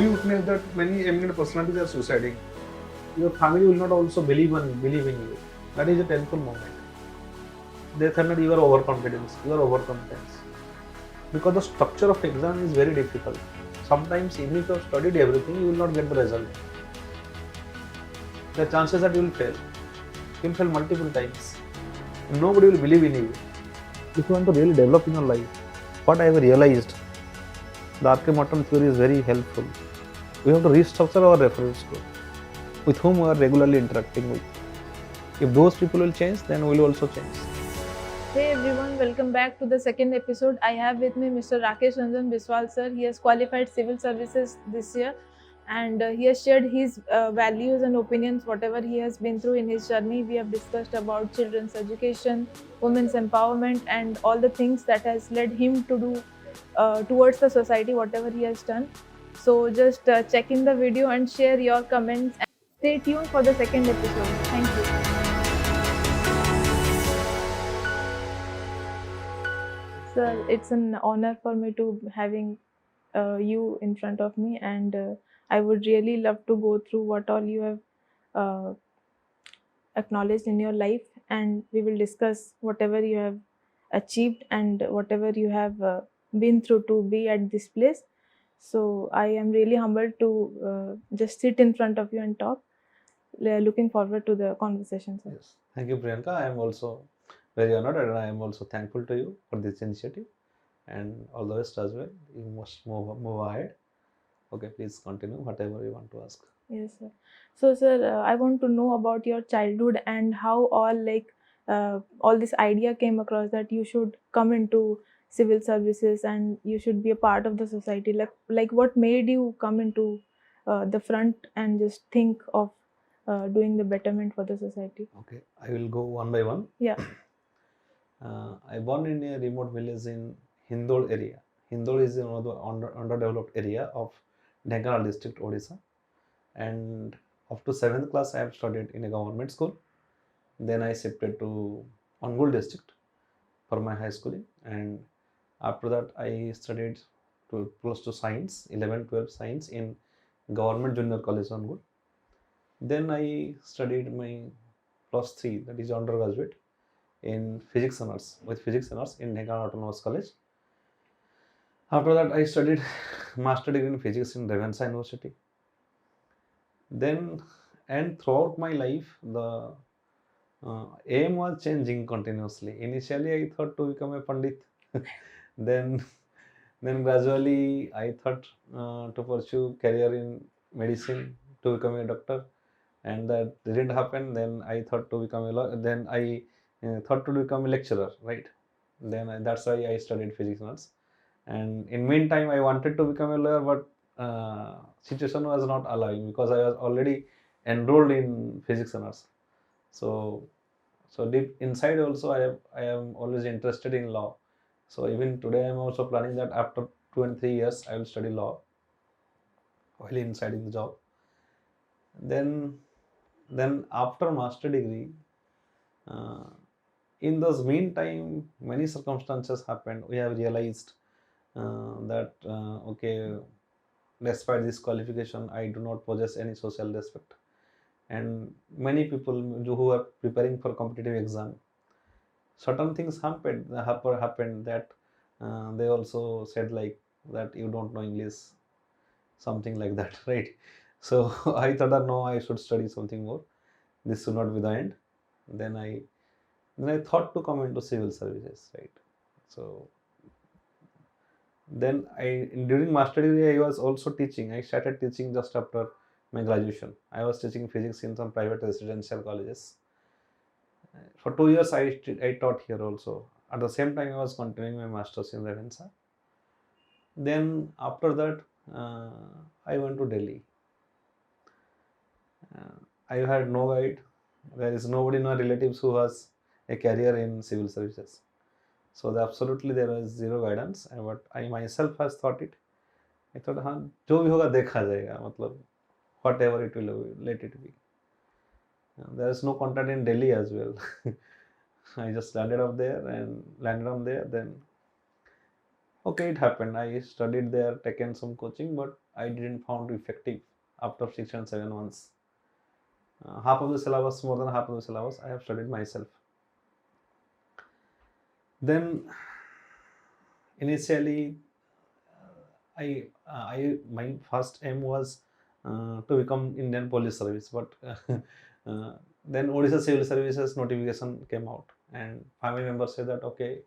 you witness that many eminent personalities are suiciding. Your family will not also believe in you. That is a painful moment. They think that you are overconfidence, you are overconfidence. Because the structure of exam is very difficult. Sometimes even if you have studied everything, you will not get the result. The chances that you will fail. You will fail multiple times. Nobody will believe in you. If you want to really develop in your life, what I have realized, the Archimedes theory is very helpful. We have to restructure our reference group with whom we are regularly interacting with. If those people will change, then we will also change. Hey everyone, welcome back to the second episode. I have with me Mr. Rakesh Ranjan Biswal sir. He has qualified civil services this year and he has shared his values and opinions, whatever he has been through in his journey. We have discussed about children's education, women's empowerment and all the things that has led him to do towards the society, whatever he has done. So just check in the video and share your comments and stay tuned for the second episode. Thank you. Sir, it's an honor for me to having you in front of me, and I would really love to go through what all you have uh, acknowledged in your life, and we will discuss whatever you have achieved and whatever you have been through to be at this place. So I am really humbled to just sit in front of you and talk. Looking forward to the conversation, sir. Yes. Thank you, Priyanka. I am also very honored and I am also thankful to you for this initiative and all the rest as well. You must move ahead. Okay, please continue whatever you want to ask. Yes, sir. So, sir, I want to know about your childhood and how all this idea came across that you should come into civil services and you should be a part of the society. Like what made you come into the front and just think of doing the betterment for the society? Okay, I will go one by one. Yeah. I born in a remote village in Hindol area. Hindol is another underdeveloped area of Dhenkanal district, Odisha. And up to 7th class, I have studied in a government school. Then I shifted to Angul district for my high schooling. And after that, I studied to close to science, 11, 12 science in government junior college Angul. Then I studied my plus 3, that is undergraduate, in physics honors with physics honors in Dhenkanal Autonomous College. After that, I studied master degree in physics in Ravensa University. Then, and throughout my life, the aim was changing continuously. Initially, I thought to become a pandit. then, then gradually, I thought to pursue career in medicine to become a doctor, and that didn't happen. Then I thought to become a lawyer. Then I thought to become a lecturer, right? Then that's why I studied physics honors. And in meantime, I wanted to become a lawyer, but situation was not allowing because I was already enrolled in physics honors. So, so deep inside also, I am always interested in law. So even today, I am also planning that after 2 and 3 years, I will study law while inside in the job. Then, then after master degree, uh, in those meantime, many circumstances happened. We have realized that okay, despite this qualification, I do not possess any social respect. And many people who are preparing for competitive exam, certain things happened that they also said like that you don't know English, something like that, right? So I thought that no, I should study something more. This should not be the end. Then I then I thought to come into civil services, right? So then during master degree I was also teaching. I started teaching just after my graduation. I was teaching physics in some private residential colleges. For 2 years I taught here also. At the same time I was continuing my masters in Ravensa. Then after that I went to Delhi. I had no guide. There is nobody in my relatives who has a career in civil services. So absolutely there was zero guidance. And what I myself has thought it. I thought हाँ जो भी होगा देखा जाएगा मतलब whatever it will let it be. There is no contact in Delhi as well. I just landed up there and landed on there. Then Okay, it happened. I studied there, taken some coaching, but I didn't found effective after 6 and 7 months. Half of the syllabus, more than half of the syllabus, I have studied myself. Then initially, my first aim was to become Indian Police Service, but then Odisha Civil Services notification came out, and family members said that okay,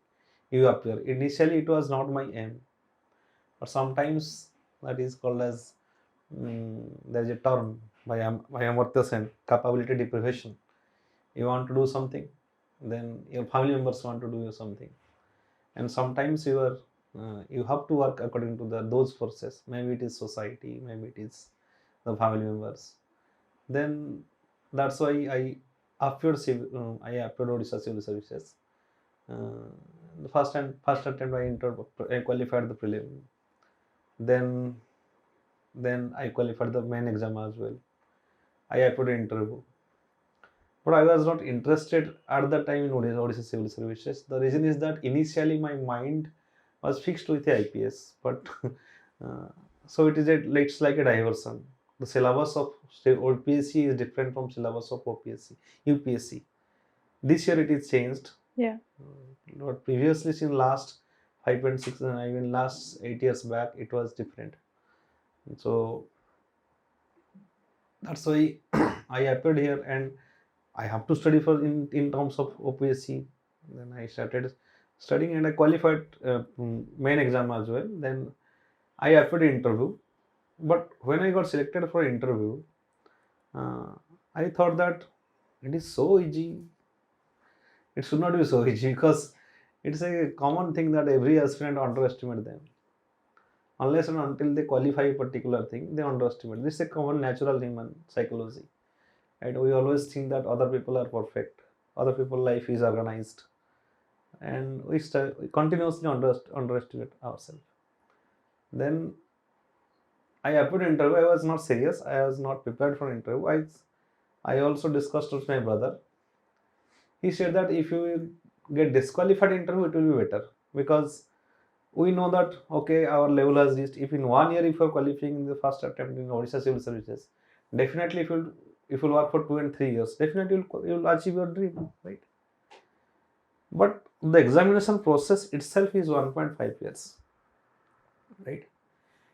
you appear. Initially, it was not my aim, but sometimes that is called as there is a term by Amartya Sen, capability deprivation. You want to do something, then your family members want to do something, and sometimes you have to work according to those forces. Maybe it is society, maybe it is the family members. Then that's why I appeared Odisha Civil Services. The first attempt I qualified the prelim. Then I qualified the main exam as well. I applied an interview. But I was not interested at that time in Odisha Civil Services. The reason is that initially my mind was fixed with the IPS, but so it's like a diversion. The syllabus of OPSC is different from syllabus of OPSC, UPSC. This year it is changed. Yeah. But previously, in last 5.6 and even last 8 years back, it was different. So that's why I appeared here, and I have to study for in terms of OPSC. Then I started studying, and I qualified main exam as well. Then I applied interview, but when I got selected for interview, uh, I thought that it is so easy. It should not be so easy because it's a common thing that every aspirant underestimate them. Unless and until they qualify a particular thing, they underestimate. This is a common natural human psychology. Right? We always think that other people are perfect, other people's life is organized, and we continuously underestimate ourselves. Then I applied interview. I was not serious. I was not prepared for interview. I also discussed with my brother. He said that if you get disqualified interview, it will be better because we know that okay, our level has reached. If in 1 year, if you are qualifying in the first attempt in Odisha Civil Services, definitely if you work for 2 and 3 years, definitely you'll achieve your dream, right? But the examination process itself is 1.5 years, right?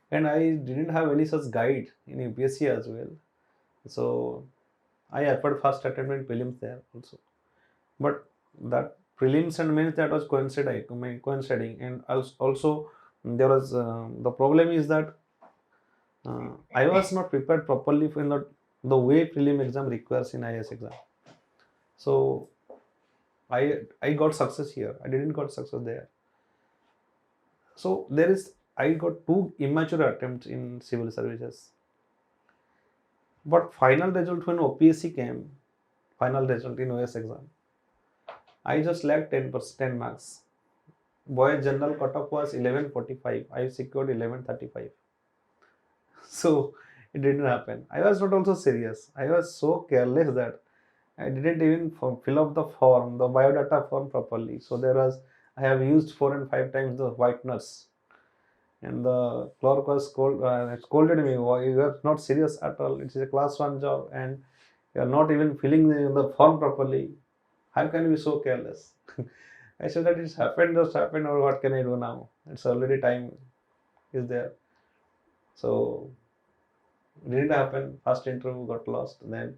And I didn't have any such guide in UPSC as well. So I applied first attempt in prelims there also. But that prelims and mains, that was coinciding. And also there was the problem is that I was not prepared properly for the way prelim exam requires in IAS exam. So I got success here. I didn't got success there. So I got two immature attempts in civil services. But final result when OPSC came, final result in OAS exam, I just lacked 10 marks. Boys general cutoff was 1145. I secured 1135. So it didn't happen. I was not also serious. I was so careless that I didn't even fill up the form, the biodata form properly. So I have used 4 and 5 times the whiteners. And the clerk was scolded me. "Why you are not serious at all. It is a class 1 job and you are not even filling the form properly. How can you be so careless?" I said that it's happened, just happened, or what can I do now? It's already time is there. So it didn't happen. First interview got lost. Then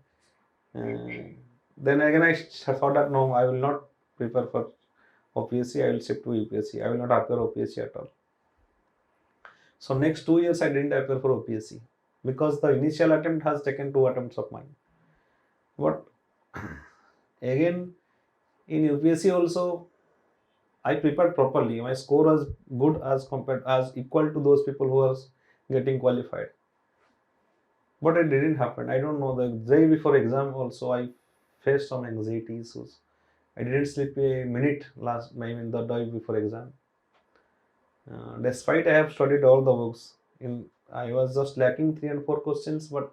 again I thought that no, I will not prepare for OPSC. I will shift to UPSC. I will not appear OPSC at all. So next 2 years I didn't appear for OPSC because the initial attempt has taken 2 attempts of mine. But again in UPSC also I prepared properly. My score was good as equal to those people who was getting qualified. But it didn't happen. I don't know. The day before exam also I faced some anxiety issues. I didn't sleep a minute the day before exam. Despite I have studied all the books, I was just lacking 3 and 4 questions, but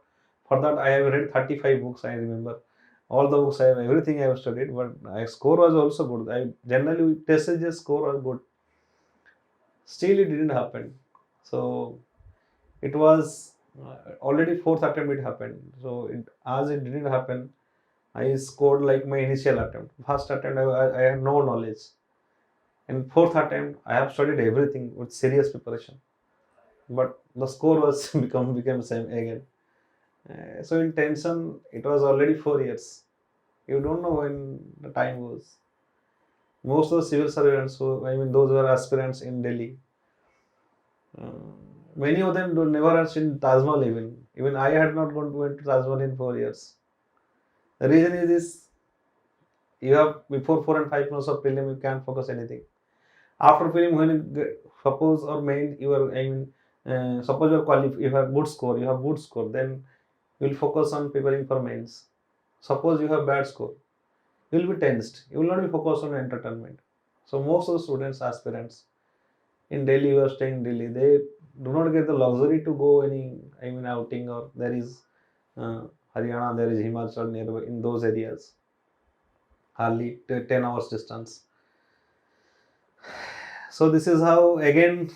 for that I have read 35 books. I remember all the books everything I have studied, but my score was also good. I generally tested score was good. Still, it didn't happen. So it was already fourth attempt it happened. So as it didn't happen, I scored like my initial attempt. First attempt, I had no knowledge. In fourth attempt, I have studied everything with serious preparation. But the score was became same again. So in tension, it was already 4 years. You don't know when the time goes. Most of the civil servants, who I mean, those who are aspirants in Delhi, uh, many of them do never have seen Taj Mahal even. Even I had not went to Taj Mahal in 4 years. The reason is this: you have before 4 and 5 months of prelim, you can't focus anything. After prelim, when you suppose or main, you are I mean, suppose you are qualified, you have good score, then you will focus on preparing for mains. Suppose you have bad score, you will be tensed. You will not be focused on entertainment. So most of the students, aspirants in Delhi, who are staying in Delhi, they do not get the luxury to go any, I mean, outing, or there is uh, Haryana, there is Himachal nearby in those areas, hardly 10 hours distance. So this is how again,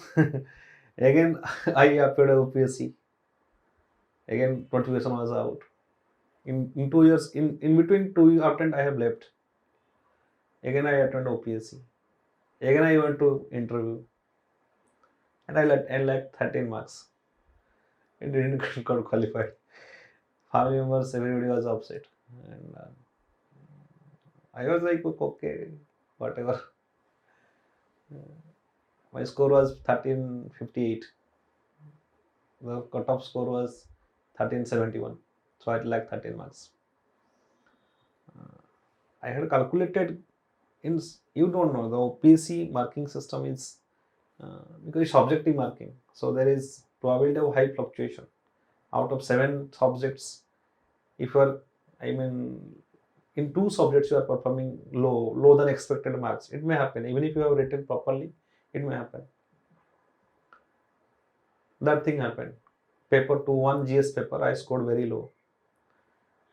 again I appeared at OPSC. Again, notification was out. In 2 years, in between two attempt I have left. Again I attended OPSC. Again I went to interview, and I lacked 13 marks. It didn't got qualified. Family members, everybody was upset, and I was like, okay, whatever. My score was 1358. The cutoff score was 1371. So I lacked 13 marks. I had calculated in, you don't know, the OPSC marking system is because it's objective marking. So there is probability of high fluctuation. Out of 7 subjects, if you are, I mean, in 2 subjects you are performing low than expected marks, it may happen. Even if you have written properly, it may happen. That thing happened. Paper 2, one GS paper, I scored very low.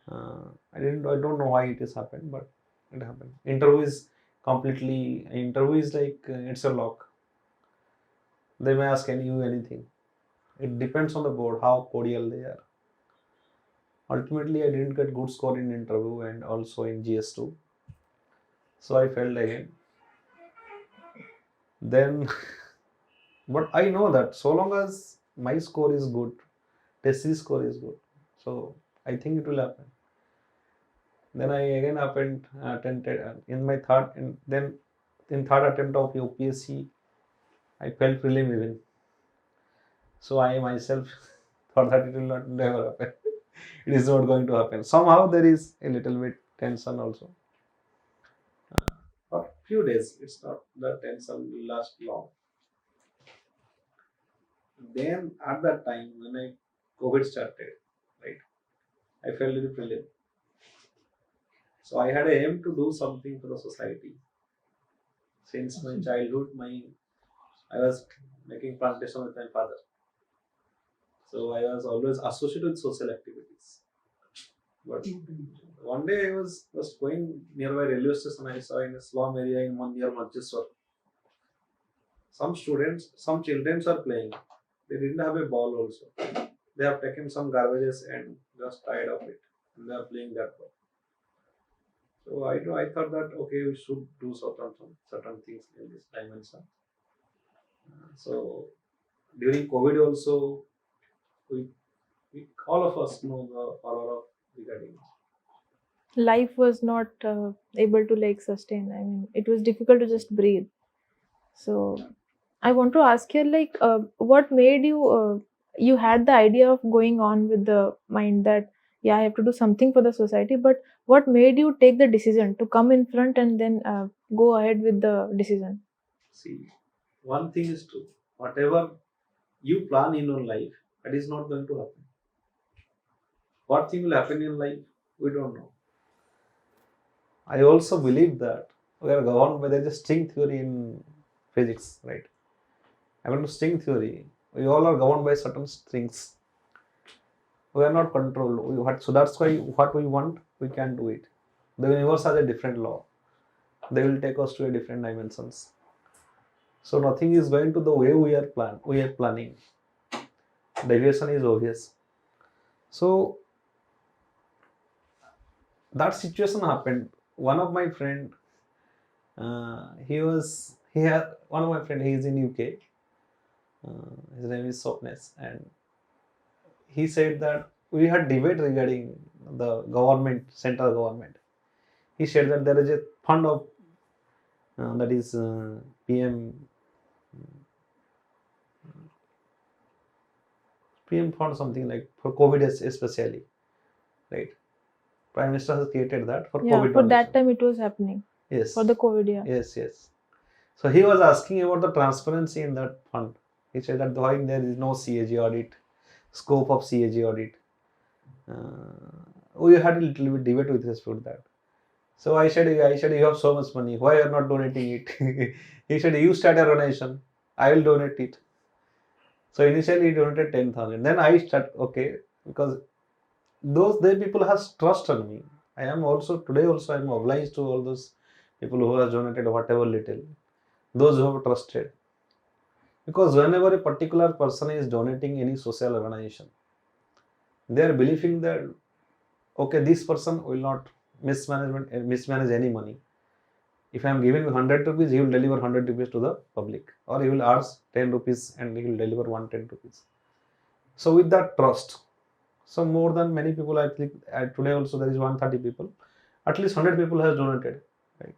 I don't know why it has happened, but it happened. Interview is like it's a lock. They may ask you anything. It depends on the board how cordial they are. Ultimately, I didn't get good score in interview and also in GS2, so I failed again. Then, but I know that so long as my score is good, test score is good, so I think it will happen. Then I again attempted in my third, and then in third attempt of UPSC, I felt prelim even. So I myself thought that it will not never happen. It is not going to happen. Somehow there is a little bit tension also. For few days, it's not the tension will last long. Then at that time when COVID started, right, I felt very prelim. So I had a aim to do something for the society. Since my childhood, I was making plantation with my father. So I was always associated with social activities. But one day I was just going nearby railway station. I saw in a slum area in one near Manchester. Some children are playing. They didn't have a ball also. They have taken some garbages and just tied of it, and they are playing that ball. So I thought that okay, we should do certain things in this dimension. So during COVID also, we, we all of us know the power of regarding. Life was not able to like sustain. I mean, it was difficult to just breathe. So I want to ask you, like, what made you? You had the idea of going on with the mind that yeah, I have to do something for the society. But what made you take the decision to come in front and then go ahead with the decision? See, one thing is true. Whatever you plan in your life, that is not going to happen. What thing will happen in life, we don't know. I also believe that we are governed by the string theory in physics, right? According to string theory, we all are governed by certain strings. We are not controlled. So that's why what we want, we can do it. The universe has a different law. They will take us to a different dimensions. So nothing is going to the way we are planning. Deviation is obvious. So that situation happened. One of my friend, he had one of my friend. He is in UK. His name is Sopnes, and he said that we had debate regarding the government, central government. He said that there is a fund of that is PM fund, something like for COVID especially, right? Prime Minister has created that for Yeah, COVID for donation. that time it was happening. Yes. For the COVID, yeah. Yes. So he was asking about the transparency in that fund. He said that why there is no CAG audit, scope of CAG audit. We had a little bit debate with respect to that. So I said, you have so much money. Why you are not donating it? He said, you start a donation. I will donate it. So initially he donated 10,000. Then I start, okay, because they people has trust on me. I am also today also I am obliged to all those people who have donated whatever little, those who have trusted. Because whenever a particular person is donating any social organization, they are believing that okay, this person will not mismanage any money. If I am giving 100 rupees, he will deliver 100 rupees to the public, or he will ask 10 rupees and he will deliver 110 rupees. So with that trust, so more than many people, I think today also there is 130 people, at least 100 people has donated, right?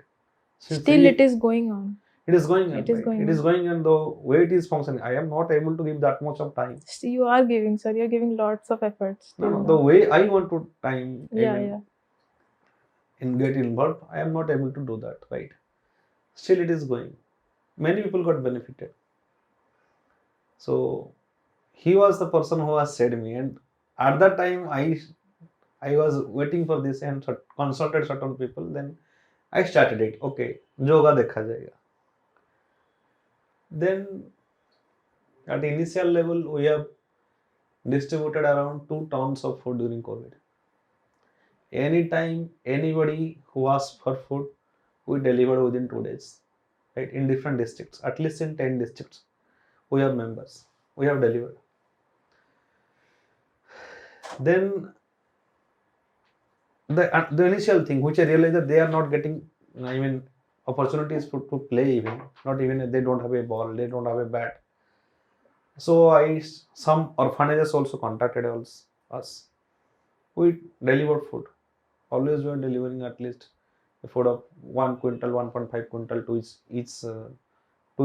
Still it is going on. It is going on, It is right? going It is on. going on. The way it is functioning, I am not able to give that much of time. You are giving, sir. You're giving lots of efforts. No, the way I want to time, Yeah. and get involved, I am not able to do that, right? Still it is going. Many people got benefited. So he was the person who has said me, and at that time I was waiting for this and consulted certain people. Then I started it. Okay, yoga dekha jayega. Then at initial level, we have distributed around 2 tons of food during COVID. Anytime anybody who asked for food, we delivered within 2 days, right? In different districts, at least in 10 districts, we have members. We have delivered. Then the initial thing, which I realized that they are not getting, I mean, opportunities to play even. Not even if they don't have a ball, they don't have a bat. So some orphanages also contacted us. We delivered food. Always we are delivering at least a food of 1 quintal, 1.5 quintal to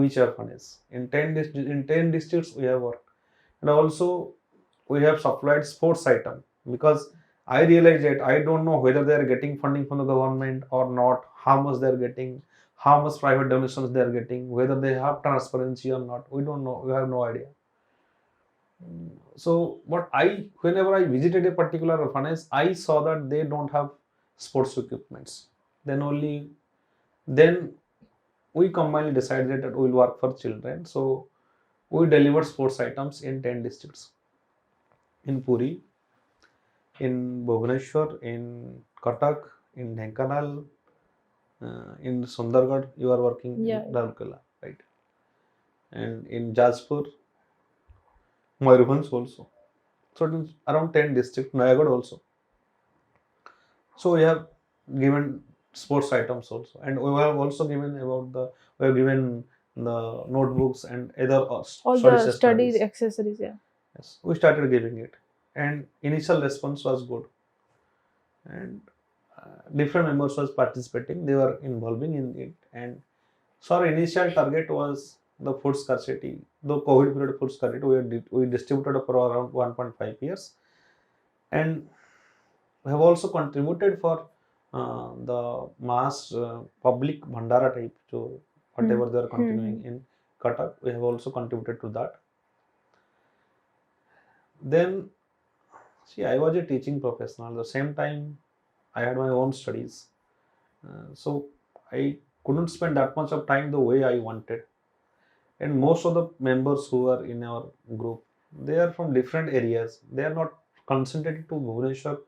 each orphanage. In 10 districts we have worked, and also we have supplied sports item, because I realize that I don't know whether they are getting funding from the government or not, how much they are getting, how much private donations they are getting, whether they have transparency or not. We don't know. We have no idea. So, but whenever I visited a particular orphanage, I saw that they don't have sports equipments. Then we combinedly decided that we will work for children. So we delivered sports items in 10 districts, in Puri, in Bhubaneswar, in Cuttack, in Dhenkanal, in Sundargarh. You are working in Raurkela, right? And in Jajpur, Mayurbhanj also. So it is around 10 districts, Nayagad also. So we have given sports items also, and we have also given we have given the notebooks and other All the study accessories. Yeah. Yes, we started giving it, and initial response was good, and different members was participating. They were involving in it, and so our initial target was the food scarcity. The COVID period food scarcity, we distributed for around 1.5 years, and we have also contributed for the mass public bhandara type. So whatever they are continuing in Cuttack, we have also contributed to that. Then, see, I was a teaching professional. At the same time, I had my own studies. So I couldn't spend that much of time the way I wanted. And most of the members who are in our group, they are from different areas. They are not concentrated to Bhubaneswar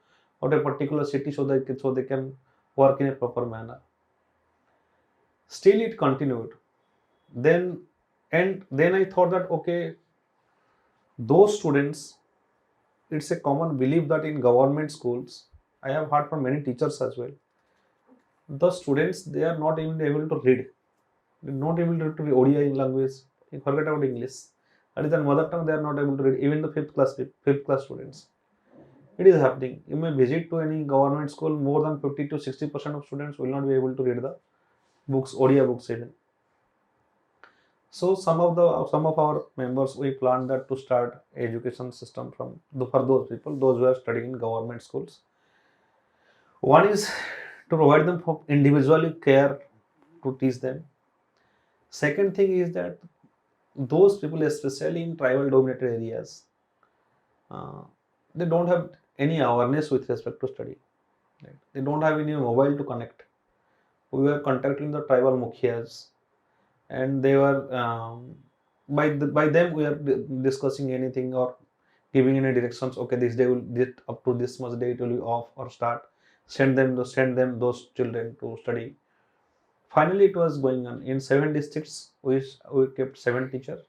or a particular city, so they can work in a proper manner. Still, it continued. Then And then I thought that, okay, those students, it's a common belief that in government schools, I have heard from many teachers as well, the students, they are not even able to read. They're not able to read ODI language. You forget about English. That is their mother tongue, they are not able to read. Even the fifth class students. It is happening. You may visit to any government school, more than 50 to 60% of students will not be able to read the books, ODI books even. So some of our members, we planned that to start education system for those people, those who are studying in government schools. One is to provide them for individually care to teach them. Second thing is that those people, especially in tribal dominated areas, uh, they don't have any awareness with respect to study. Right? They don't have any mobile to connect. We were contacting the tribal mukhias, and they were by them we are discussing anything or giving any directions. Okay, this day will get up to this much day it will be off or start. Send them those children to study. Finally, it was going on in 7 districts. We kept 7 teachers,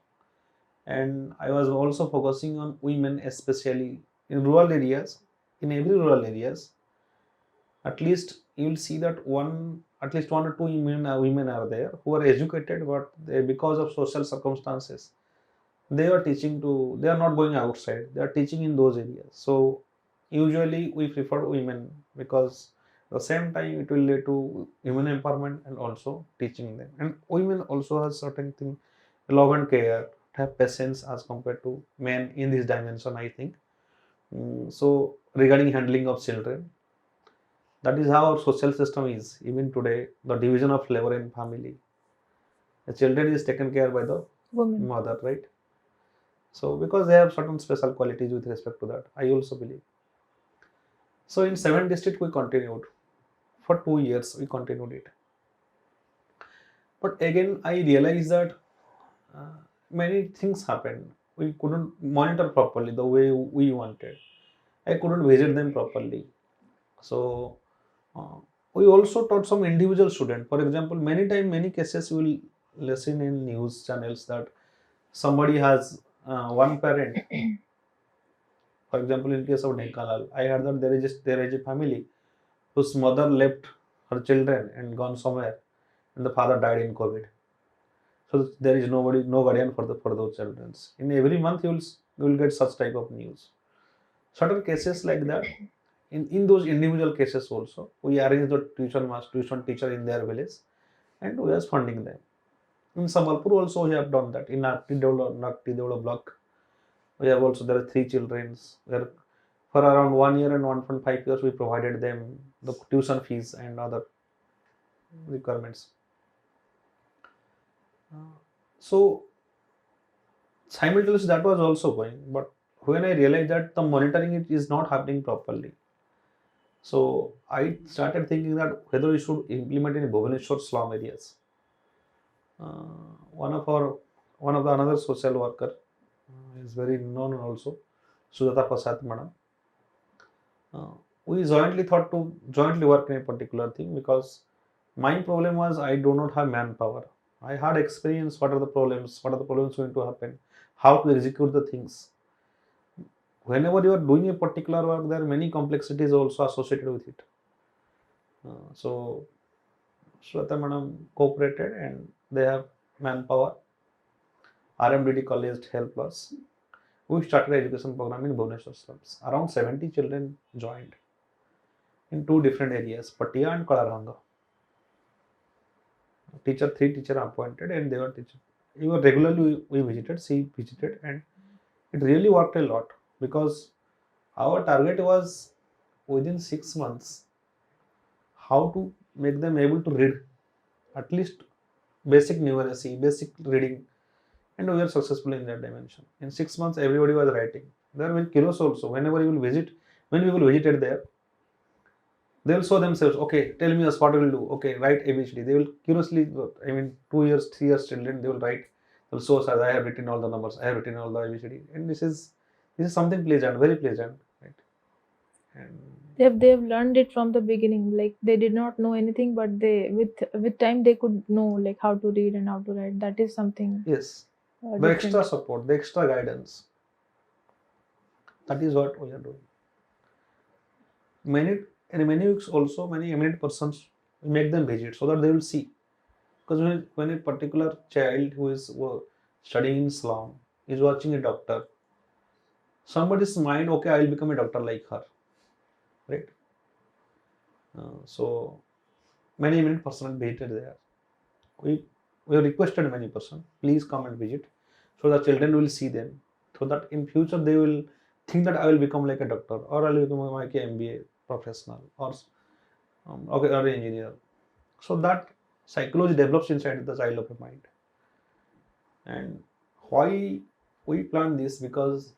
and I was also focusing on women, especially in rural areas. In every rural areas, at least you will see that at least one or two women are there who are educated, but because of social circumstances, they are not going outside. They are teaching in those areas. So usually we prefer women because at the same time it will lead to women empowerment and also teaching them. And women also has certain thing, love and care, have patience as compared to men in this dimension, I think. So regarding handling of children, that is how our social system is. Even today, the division of labor in family. The children is taken care by the Women. mother, right? So because they have certain special qualities with respect to that, I also believe. So in 7 district we continued for 2 years. We continued it, but again I realized that many things happened. We couldn't monitor properly the way we wanted. I couldn't visit them properly. So uh, we also taught some individual student. For example, many cases you will listen in news channels that somebody has one parent. For example, in case of Nekalal, I heard that there is a family whose mother left her children and gone somewhere, and the father died in COVID. So there is no guardian for those children. In every month, you will get such type of news. Certain cases like that. In those individual cases also, we arrange the tuition teacher in their village, and we are funding them. In Sambalpur also we have done that. In Nakti Deola block, we have also there are 3 children where for around 1 year and 1.5 years we provided them the tuition fees and other requirements. So simultaneously that was also going, but when I realized that the monitoring it is not happening properly, so I started thinking that whether we should implement in Bhubaneswar slum areas. One of our one of the another social worker is very known also, Sujata Prasad Madam. Uh, we jointly thought to jointly work in a particular thing because my problem was I do not have manpower. I had experience what are the problems going to happen, how to execute the things. Whenever you are doing a particular work, there are many complexities also associated with it. So Sweta Madam cooperated and they have manpower. RMDD college helped us. We started education program in Bhubaneswar slums. Around 70 children joined in 2 different areas, Patia and Kalaranga. Three teacher appointed and they were teaching. We were regularly we visited, she visited, and it really worked a lot because our target was within 6 months how to make them able to read at least basic numeracy, basic reading, and we were successful in that dimension. In 6 months, everybody was writing. They are very curious also. Whenever you will visit, when we will visited there, they will show themselves. Okay, tell me us what we will do. Okay, write ABCD. They will curiously. I mean, 2 years, 3 years children. They will write. They'll show us. I have written all the numbers. I have written all the ABCD. And this is something pleasant, very pleasant, right? And They've learned it from the beginning. Like they did not know anything, but they with time they could know like how to read and how to write. That is something. yes, the extra different. support, the extra guidance. That is what we are doing. Many in many weeks also many eminent persons make them visit so that they will see. Because when a particular child who is studying in slum is watching a doctor, somebody's mind, okay, I will become a doctor like her, right? So many eminent persons visited there. We we have requested many persons, please come and visit, so the children will see them, so that in future they will think that I will become like a doctor or I will become like a MBA professional or okay, or an engineer. So that psychology develops inside the child of a mind. And why we plan this? Because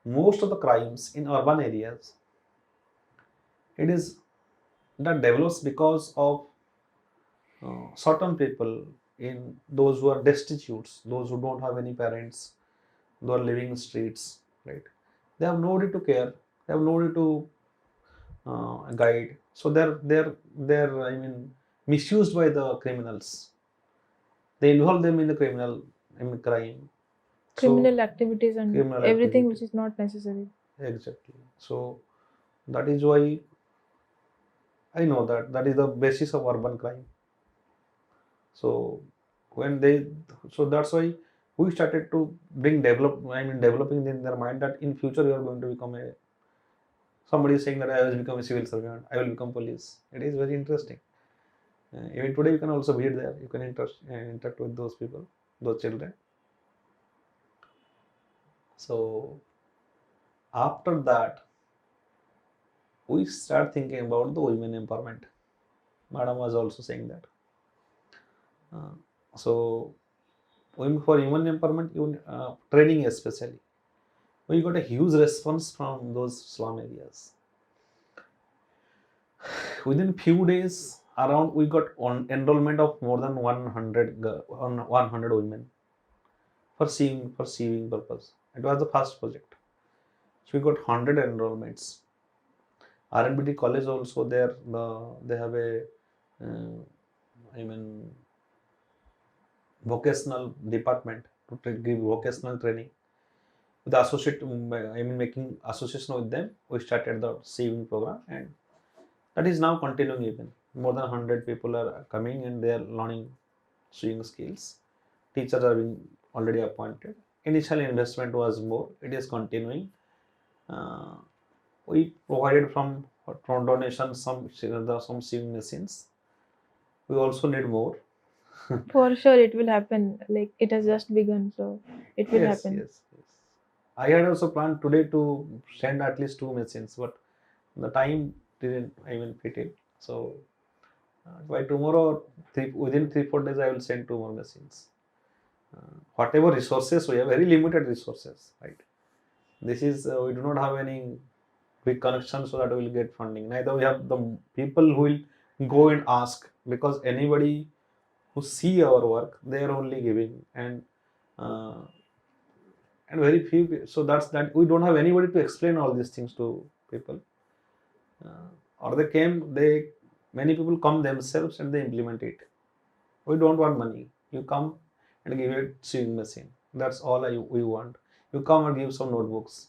most of the crimes in urban areas, it is that develops because of certain people, in those who are destitutes, those who don't have any parents, who are living in streets, right? They have nobody to care, they have nobody to guide, so they're I mean misused by the criminals. They involve them in the criminal, I mean crime. So Criminal activities and criminal everything which activity, is not necessary. exactly. So that is why I know that that is the basis of urban crime. So when they, so that's why we started to bring develop. I mean, developing in their mind that in future you are going to become a, somebody is saying that I will become a civil servant, I will become police. It is very interesting. Even today you can also visit there. You can interact with those people, those children. So after that, we start thinking about the women empowerment. Madam was also saying that. Uh, so for human empowerment, training especially, we got a huge response from those slum areas. Within few days, around we got on enrollment of more than 100 on 100 women for seeing purpose. It was the first project. So we got 100 enrollments. RNBT college also there. They have a I mean vocational department to give vocational training. With the associate, I mean making association with them, we started the saving program, and that is now continuing. Even more than 100 people are coming and they are learning sewing skills. Teachers are being already appointed. Initial investment was more. It is continuing. Uh, we provided from donation some sewing machines. We also need more. For sure, it will happen. Like it has just begun, so it will Yes, happen. yes, yes. I had also planned today to send at least two machines, but the time didn't even fit in. So by tomorrow, within 3 4 days, I will send two more machines. Whatever resources we have, very limited resources, right? This is we do not have any big connection so that we will get funding. Neither we have the people who will go and ask, because anybody who see our work, they are only giving, uh, and very few. So that's that we don't have anybody to explain all these things to people. Or they came, they many people come themselves and they implement it. We don't want money. You come and give a sewing machine. That's all we want. You come and give some notebooks,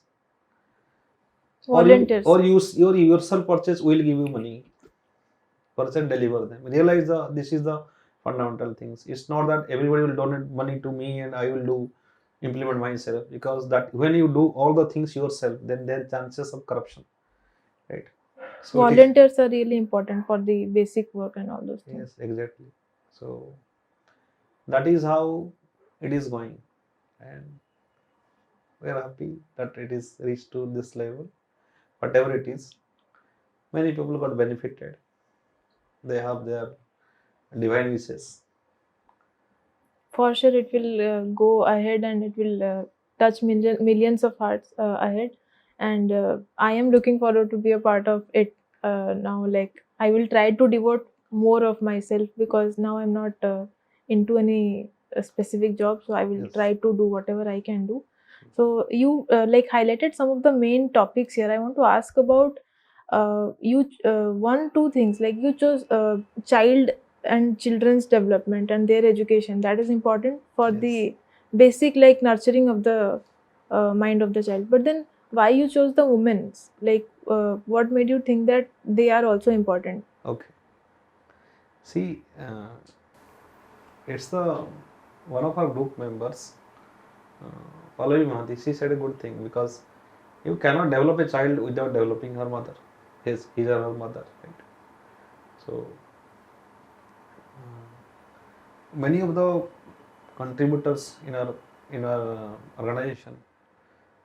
Volunteers. or use your yourself purchase. We'll give you money. Person deliver them. Realize this is the fundamental things. It's not that everybody will donate money to me and I will do implement myself, because that when you do all the things yourself, then there are chances of corruption, right? So it is, Volunteers are really important for the basic work and all those things. yes, exactly. So that is how it is going, and we are happy that it is reached to this level. Whatever it is, many people got benefited. They have their divine wishes. For sure, it will go ahead and it will touch millions of hearts ahead. And I am looking forward to be a part of it now. Like I will try to devote more of myself because now I'm not into any specific job. So I will Yes. try to do whatever I can do. So you like highlighted some of the main topics here. I want to ask about you one two things like you chose child and children's development and their education, that is important for Yes. the basic like nurturing of the mind of the child. But then why you chose the women's? Like what made you think that they are also important? Okay. See, it's the one of our group members, Pallavi Mahanti. She said a good thing, because you cannot develop a child without developing her mother, his or her mother, right? So many of the contributors in our organization,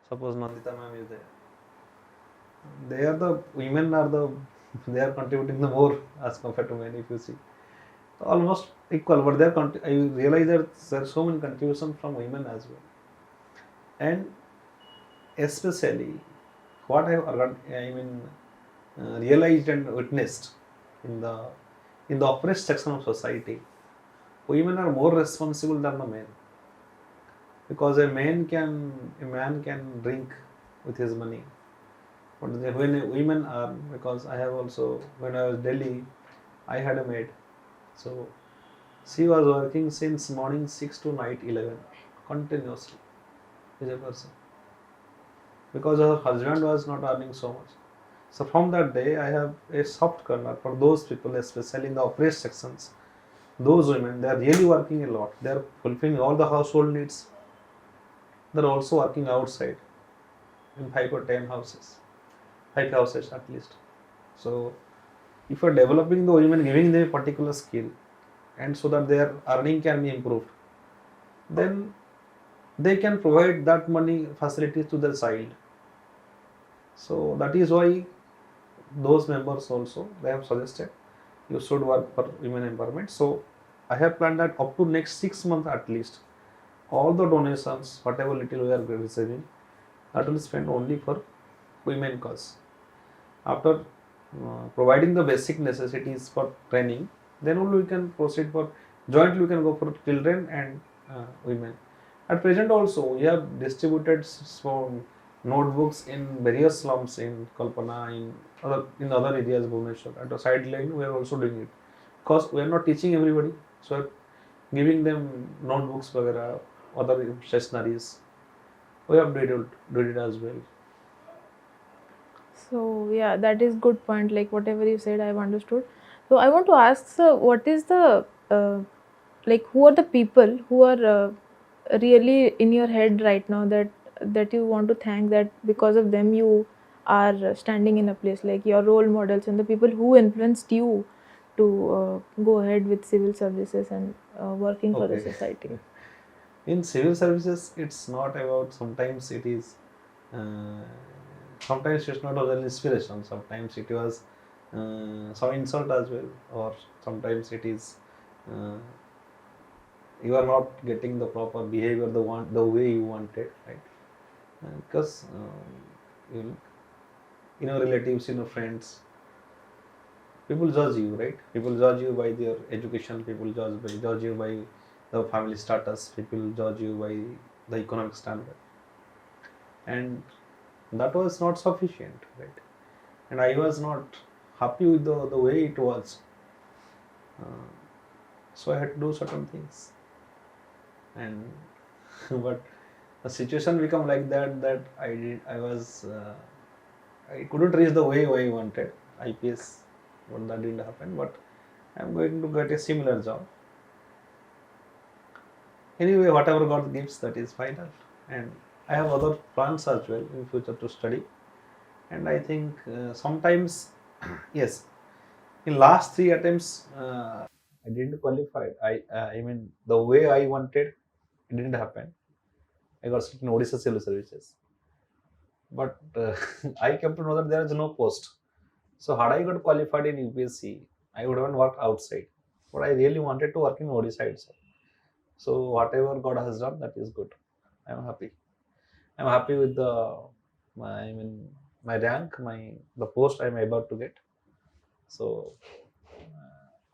suppose Nandita ma'am is there, they are the women are the they are contributing the more as compared to men. If you see, almost equal, but I realize that there are so many contributions from women as well, and especially what realized and witnessed in the oppressed section of society, women are more responsible than the men, because a man can drink with his money, but when women are, because I have also, when I was Delhi, I had a maid, so she was working since morning 6 to night 11 continuously, is a person, because her husband was not earning so much. So from that day, I have a soft corner for those people, especially in the oppressed sections. Those women, they are really working a lot. They are fulfilling all the household needs. They are also working outside in 5 or 10 houses, 5 houses at least. So if you are developing the women, giving them a particular skill, and so that their earning can be improved, then they can provide that money facilities to the child. So that is why those members also, they have suggested you should work for women empowerment. So I have planned that up to next 6 months at least, all the donations, whatever little we are receiving, that will spend only for women cause. After providing the basic necessities for training, then only we can proceed for jointly, we can go for children and women. At present also, we have distributed some notebooks in various slums in Kalpana, in other areas, Bhubaneswar. At the sideline, we are also doing it, because we are not teaching everybody, so we are giving them notebooks, vagara, other stationaries. We have did it as well. So yeah, that is good point. Like whatever you said, I've understood. So I want to ask, sir, what is the like who are the people who are really in your head right now that you want to thank, that because of them you are standing in a place, like your role models and the people who influenced you to go ahead with civil services and working for the Okay. society. In civil services, it's not about, sometimes it is, uh, sometimes it's not an inspiration, sometimes it was some insult as well, or sometimes it is, uh, you are not getting the proper behavior, the way you wanted, right? Because you, in your relatives, in your friends, people judge you, right? People judge you by their education, people judge you by the family status, people judge you by the economic standard, and that was not sufficient, right? And I was not happy with the way it was, uh, so I had to do certain things, and but the situation become like that I couldn't reach the way I wanted, IPS, but that didn't happen. But I'm going to get a similar job anyway. Whatever God gives, that is final, and I have other plans as well in future to study. And I think sometimes yes, in last 3 attempts, I didn't qualify. I mean, the way I wanted, it didn't happen. I got stuck in Odisha Civil Services, but I came to know that there is no post. So had I got qualified in UPSC, I would have worked outside. But I really wanted to work in Odisha itself. So whatever God has done, that is good. I am happy. I am happy with I mean, my rank, the post I am about to get. So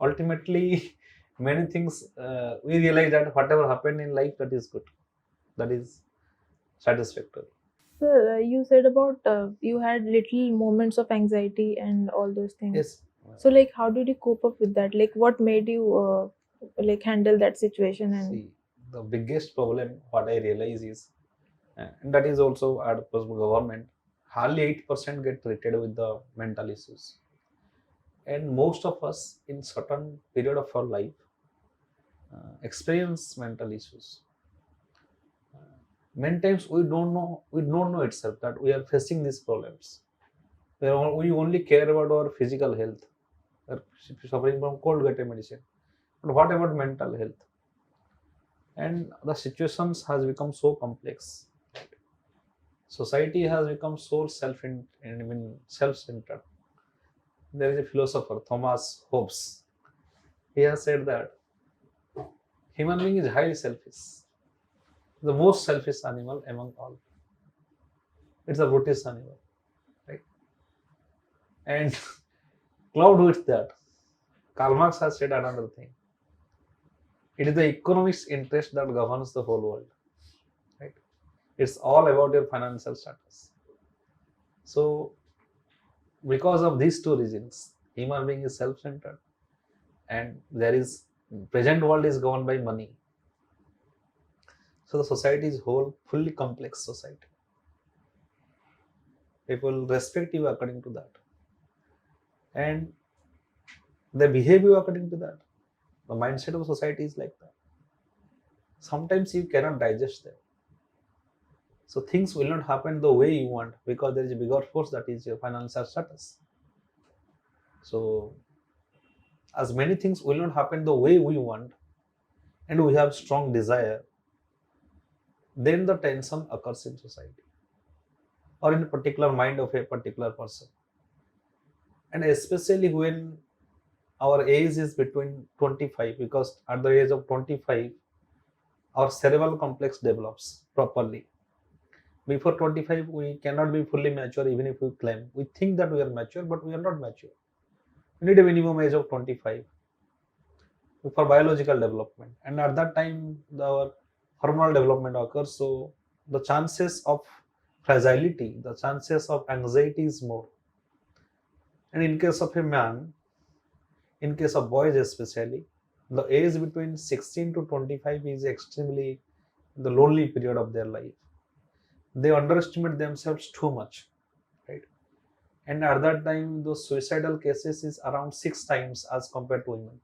ultimately, many things, we realize that whatever happened in life, that is good. That is satisfactory. Sir, you said about you had little moments of anxiety and all those things. Yes. So, like, how did you cope up with that? Like, what made you like handle that situation? And See, the biggest problem what I realize is, and that is also at government, hardly 8% get treated with the mental issues. And most of us in certain period of our life experience mental issues. Many times we don't know itself that we are facing these problems. We only care about our physical health. We are suffering from cold, get a medicine. But what about mental health? And the situations has become so complex. Society has become so self-centered. There is a philosopher, Thomas Hobbes. He has said that human being is highly selfish, the most selfish animal among all. It's a brutish animal, right? And cloud with that, Karl Marx has said another thing. It is the economics interest that governs the whole world, right? It's all about your financial status. So, because of these two reasons, human being is self-centered, and there is present world is governed by money. So the society is whole fully complex society. People respect you according to that, and they behave you according to that. The mindset of society is like that. Sometimes you cannot digest them. So things will not happen the way you want because there is a bigger force that is your financial status. So as many things will not happen the way we want and we have strong desire, then the tension occurs in society or in a particular mind of a particular person. And especially when our age is between 25, because at the age of 25 our cerebral complex develops properly. Before 25 we cannot be fully mature even if we claim. We think that we are mature but we are not mature. We need a minimum age of 25 for biological development, and at that time our hormonal development occurs, so the chances of fragility, the chances of anxiety is more. And in case of a man, in case of boys especially, the age between 16 to 25 is extremely the lonely period of their life. They underestimate themselves too much, right? And at that time the suicidal cases is around 6 times as compared to women,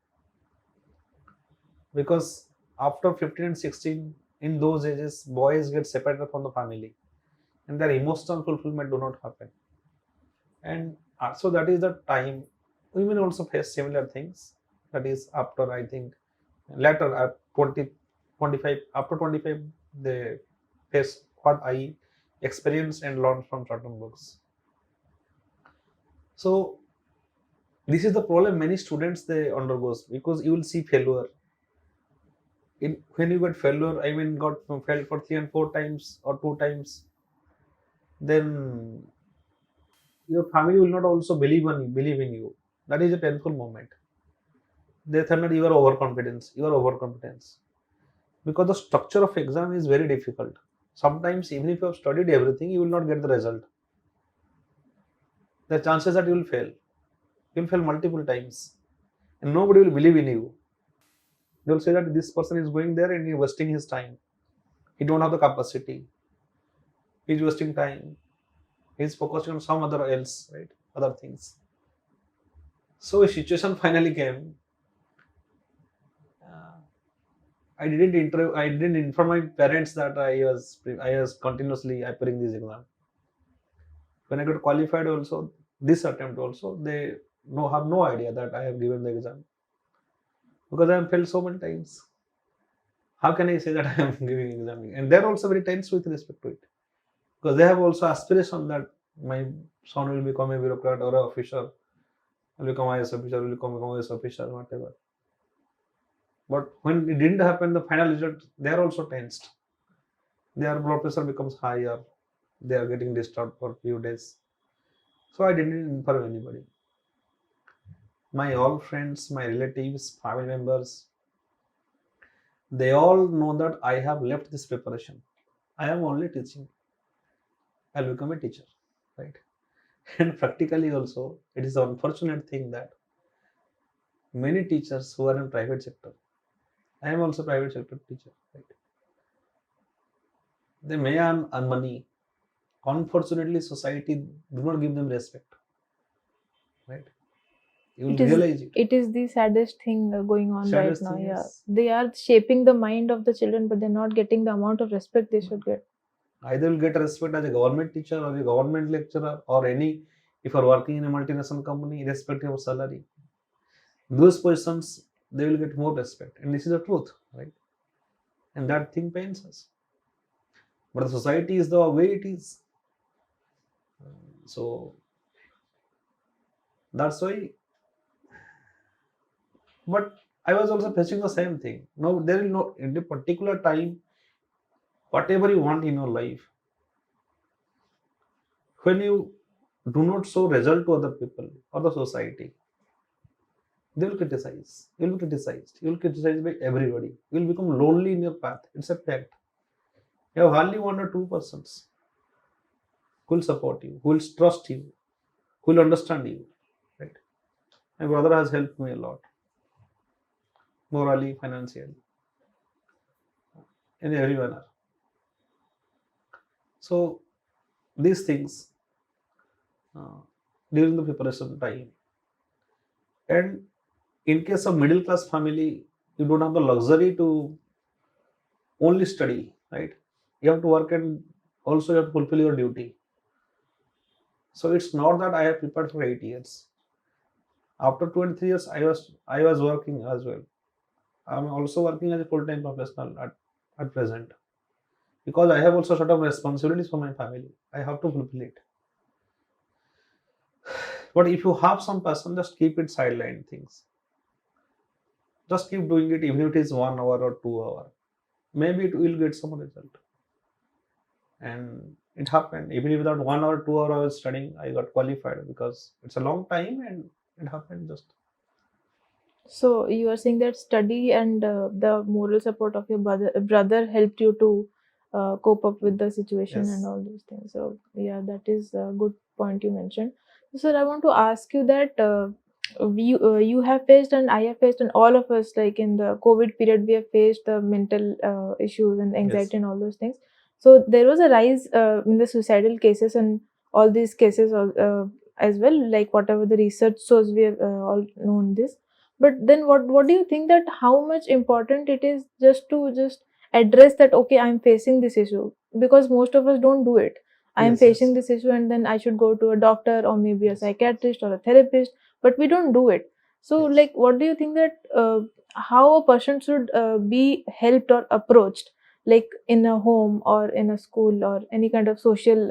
because after 15 and 16, in those ages boys get separated from the family and their emotional fulfillment do not happen. And so that is the time women also face similar things. That is after, I think, later at 20, 25, after 25 they face what I experienced and learned from certain books. So this is the problem many students they undergoes, because you will see failure when you get failure, I mean got failed for 3 and 4 times or 2 times, then your family will not also believe in you. That is a painful moment. They think that you are overconfidence, because the structure of exam is very difficult. Sometimes even if you have studied everything, you will not get the result. The chances that you will fail multiple times, and nobody will believe in you. They will say that this person is going there and he is wasting his time. He don't have the capacity. He is wasting time. He is focusing on some other else, right? Other things. So a situation finally came. Uh, I didn't inform my parents that I was continuously appearing this exam. When I got qualified also, this attempt also, they have no idea that I have given the exam, because I have failed so many times. How can I say that I am giving exam? And they're also very tense with respect to it, because they have also aspiration that my son will become a bureaucrat or an officer, will become IS officer, will become OAS officer, whatever. But when it didn't happen, the final result, they are also tensed. Their blood pressure becomes higher. They are getting disturbed for a few days. So I didn't inform anybody. My all friends, my relatives, family members, they all know that I have left this preparation. I am only teaching. I'll become a teacher, right? And practically also, it is an unfortunate thing that many teachers who are in private sector, I am also private sector teacher, right? They may earn money. Unfortunately, society do not give them respect, right? You will It is realize it. it is the saddest thing going on right Saddest now. thing Yeah, is they are shaping the mind of the children, but they're not getting the amount of respect they should get. either will get respect as a government teacher or a government lecturer or any, if you are working in a multinational company, irrespective of salary, those positions they will get more respect, and this is the truth, right? And that thing pains us. But the society is the way it is. So that's why. But I was also facing the same thing. No, there is no in a particular time, whatever you want in your life, when you do not show result to other people or the society, they will criticize. You will be criticized. You will criticized by everybody. You will become lonely in your path. It's a fact. You have hardly one or two persons who will support you, who will trust you, who will understand you. Right? My brother has helped me a lot, morally, financially, in every manner. So these things uh, during the preparation time, and in case of middle class family, you don't have the luxury to only study, right? You have to work and also you have to fulfill your duty. So it's not that I have prepared for 8 years. After 23 years, I was working as well. I'm also working as a full-time professional at present because I have also sort of responsibilities for my family. I have to fulfill it. But if you have some passion, just keep it sideline things. Just keep doing it, even if it is 1 hour or 2 hour. Maybe it will get some result. And it happened. Even if that 1 hour, 2 hour I was studying, I got qualified because it's a long time and it happened just. So you are saying that study and the moral support of your brother helped you to cope up with the situation and Yes. all those things. So yeah, that is a good point you mentioned. So I want to ask you that you have faced and I have faced and all of us, like in the COVID period, we have faced the mental issues and Yes. anxiety and all those things. So there was a rise in the suicidal cases and all these cases as well, like whatever the research shows, we have all known this. But then what do you think that how much important it is just address that, okay, I'm facing this issue, because most of us don't do it. I'm Yes. facing Yes. this issue and then I should go to a doctor or maybe a Yes. psychiatrist or a therapist, but we don't do it. So Yes. like what do you think that how a person should be helped or approached, like in a home or in a school or any kind of social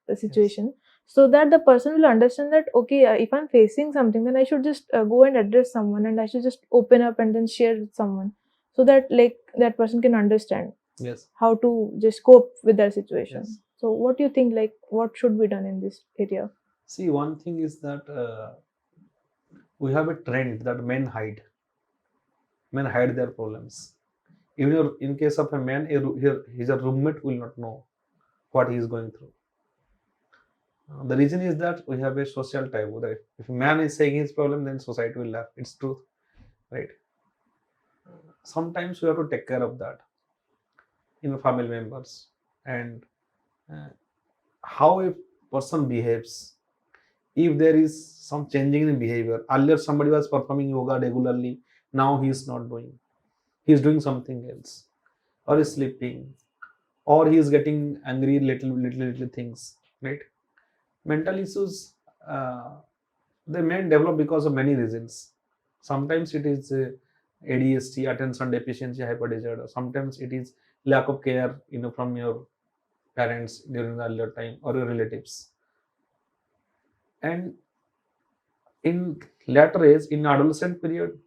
Yes. situation, so that the person will understand that, okay, if I'm facing something, then I should just go and address someone and I should just open up and then share with someone, so that like that person can understand Yes. how to just cope with their situation. Yes. So what do you think, like what should be done in this area? See, one thing is that we have a trend that men hide their problems. Even in case of a man, his roommate will not know what he is going through. The reason is that we have a social taboo. That if a man is saying his problem, then society will laugh. It's truth, right? Sometimes we have to take care of that in the family members and uh, how a person behaves. If there is some changing in behavior, earlier somebody was performing yoga regularly, now he is not doing. He is doing something else, or is sleeping, or he is getting angry little things, right? Mental issues, uh, they may develop because of many reasons. Sometimes it is ADHD, attention deficiency hyper disorder. Sometimes it is lack of care, from your parents during the earlier time or your relatives. And in later age, in adolescent period,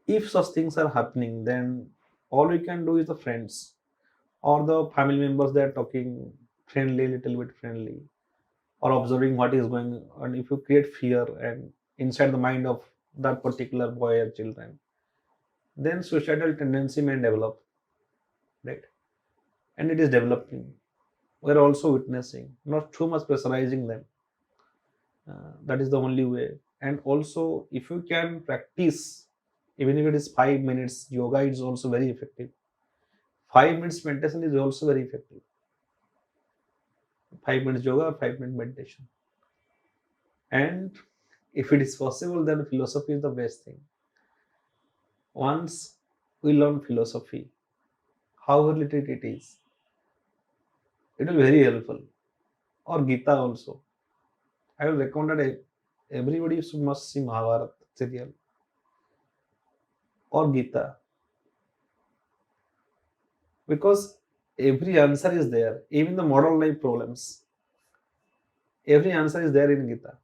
if such things are happening, then all we can do is the friends or the family members, they are talking friendly, little bit friendly, or observing what is going on. If you create fear and inside the mind of that particular boy or children, then suicidal tendency may develop, right? And it is developing. We're also witnessing, not too much pressurizing them. That is the only way. And also, if you can practice, even if it is 5 minutes, yoga is also very effective. 5 minutes meditation is also very effective. 5 minutes yoga or 5 minute meditation. And if it is possible, then philosophy is the best thing. Once we learn philosophy, however little it is, it will be very helpful. Or Gita also. I will recommend that everybody must see Mahabharata serial or Gita, because every answer is there. Even the modern life problems, every answer is there in Gita.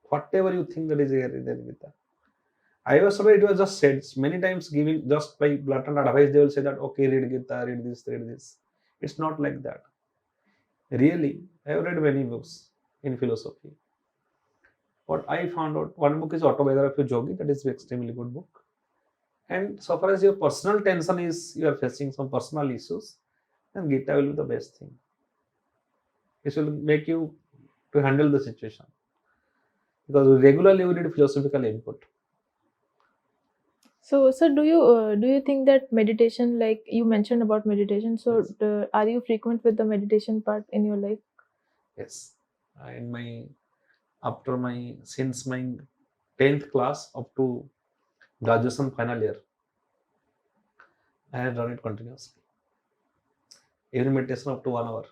Whatever you think that is there in Gita. I was sorry, it was just said many times, giving just by blatant advice. They will say that okay, read Gita, read this, read this. It's not like that. Really, I have read many books in philosophy. What I found out, one book is Autobiography of Yogi. That is an extremely good book. And so far as your personal tension is, you are facing some personal issues, then Gita will be the best thing. It will make you to handle the situation, because regularly we need philosophical input. So, sir, do you think that meditation, like you mentioned about meditation, so Yes. are you frequent with the meditation part in your life? Yes, in my after my since my 10th class up to graduation final year, I had done it continuously. Every meditation up to 1 hour,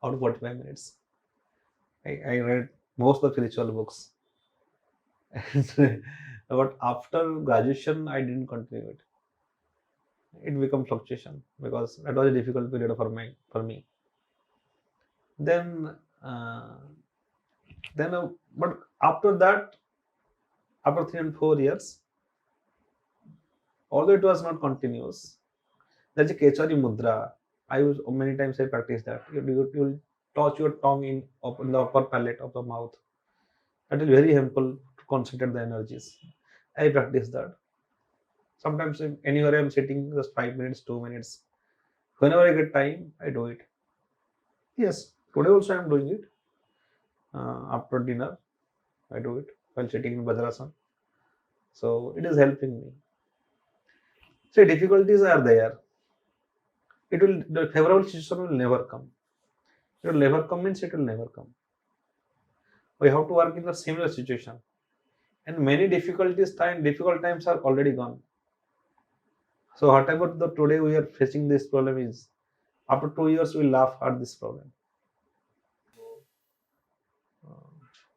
out of 45 minutes. I read most of the spiritual books. But after graduation, I didn't continue it. It became fluctuation because that was a difficult period for me. Then, uh, but after that, after 3 and 4 years, although it was not continuous, there's a Kechari Mudra. Many times I practice that. You'll touch your tongue in the upper palate of the mouth. That is very helpful to concentrate the energies. I practice that. Sometimes anywhere I'm sitting, just 5 minutes, 2 minutes. Whenever I get time, I do it. Yes, today also I'm doing it. After dinner, I do it while sitting in Vajrasan. So it is helping me. So difficulties are there. The favorable situation will never come. It will never come means it will never come. We have to work in the similar situation. And many difficult times are already gone. So whatever the today we are facing this problem is, after 2 years we laugh at this problem. Uh,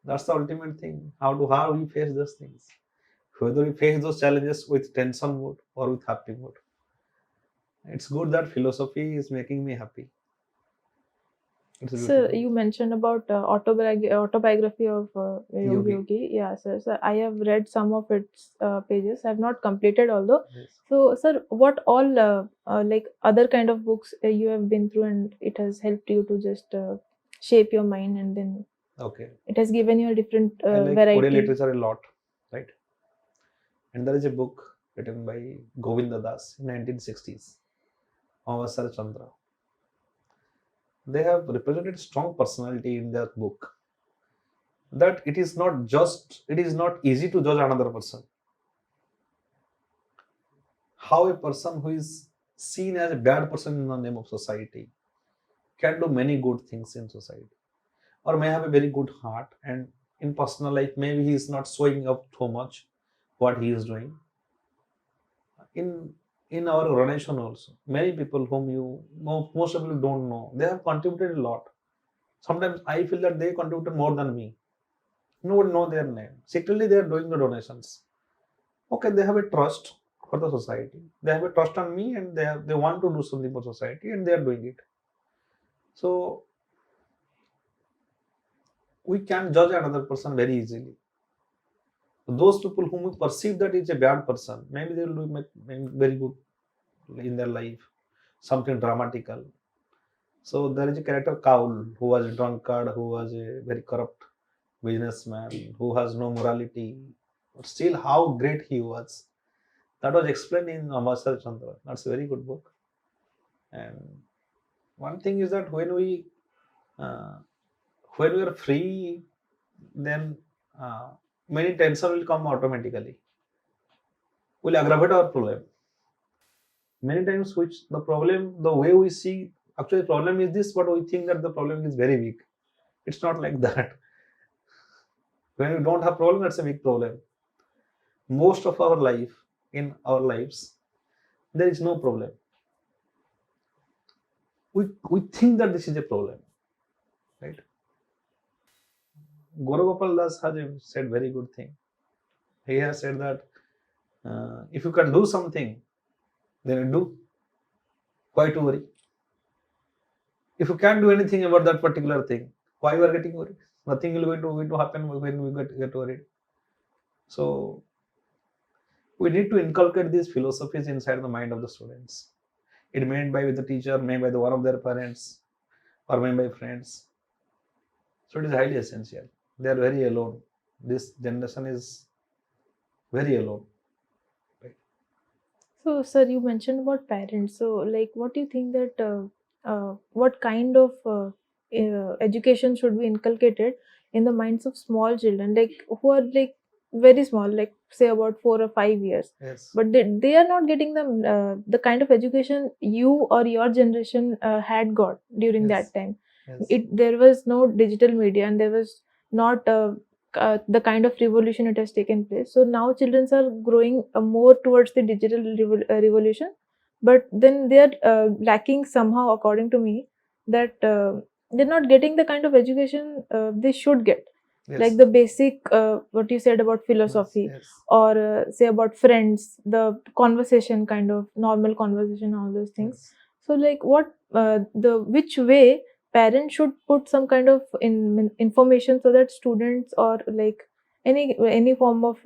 that's the ultimate thing. How we face those things. Whether we face those challenges with tension mode or with happy mode. It's good that philosophy is making me happy. It's a Sir, beautiful you mentioned about autobiography of Yogi. yogi. Yogi. Yeah, sir. So I have read some of its pages. I have not completed although. Yes. So, sir, what all like other kind of books you have been through and it has helped you to just shape your mind, and then Okay. it has given you a different I like Oriental variety. literature a lot, right? And there is a book written by Govinda Das in 1960s, Avasar Chandra. They have represented strong personality in their book. That it is not easy to judge another person. How a person who is seen as a bad person in the name of society can do many good things in society, or may have a very good heart, and in personal life maybe he is not showing up so much what he is doing. In our organization also, many people whom most of you don't know, they have contributed a lot. Sometimes I feel that they contributed more than me. No one know their name. Secretly they are doing the donations. Okay, they have a trust for the society, they have a trust on me, and they want to do something for society, and they are doing it. So we can judge another person very easily. Those people whom we perceive that is a bad person, maybe they will do very good in their life, something dramatical. So there is a character Kaul, who was a drunkard, who was a very corrupt businessman, who has no morality. But still, how great he was. That was explained in Ambassador Chandra. That's a very good book. And one thing is that uh, when we are free, then uh, many tension will come automatically. Will aggravate our problem. many times which the problem, the way we see, actually the problem is this, but we think that the problem is very big. It's not like that. When we don't have problem, that's a big problem. Most of our life, in our lives, there is no problem. We think that this is a problem, right? Gorogopal Das has said very good thing. He has said that if you can do something, then you do. Why to worry? If you can't do anything about that particular thing, why you are getting worried? Nothing will going to happen when we get worried. So we need to inculcate these philosophies inside the mind of the students. It may by with the teacher, may by the one of their parents, or may by friends. So it is highly essential. They are very alone. This generation is very alone. Right? So, sir, you mentioned about parents. So, like, what do you think that what kind of education should be inculcated in the minds of small children, like who are like very small, like say about 4 or 5 years, Yes. but they are not getting the kind of education you or your generation had got during Yes. that time. Yes. There was no digital media, and there was not the kind of revolution it has taken place. So now children are growing more towards the digital revolution, but then they are lacking somehow, according to me, that they're not getting the kind of education they should get. Yes. Like the basic, what you said about philosophy, Yes. or say about friends, the conversation, kind of normal conversation, all those things. Yes. So like what the which way parents should put some kind of information so that students, or like any form of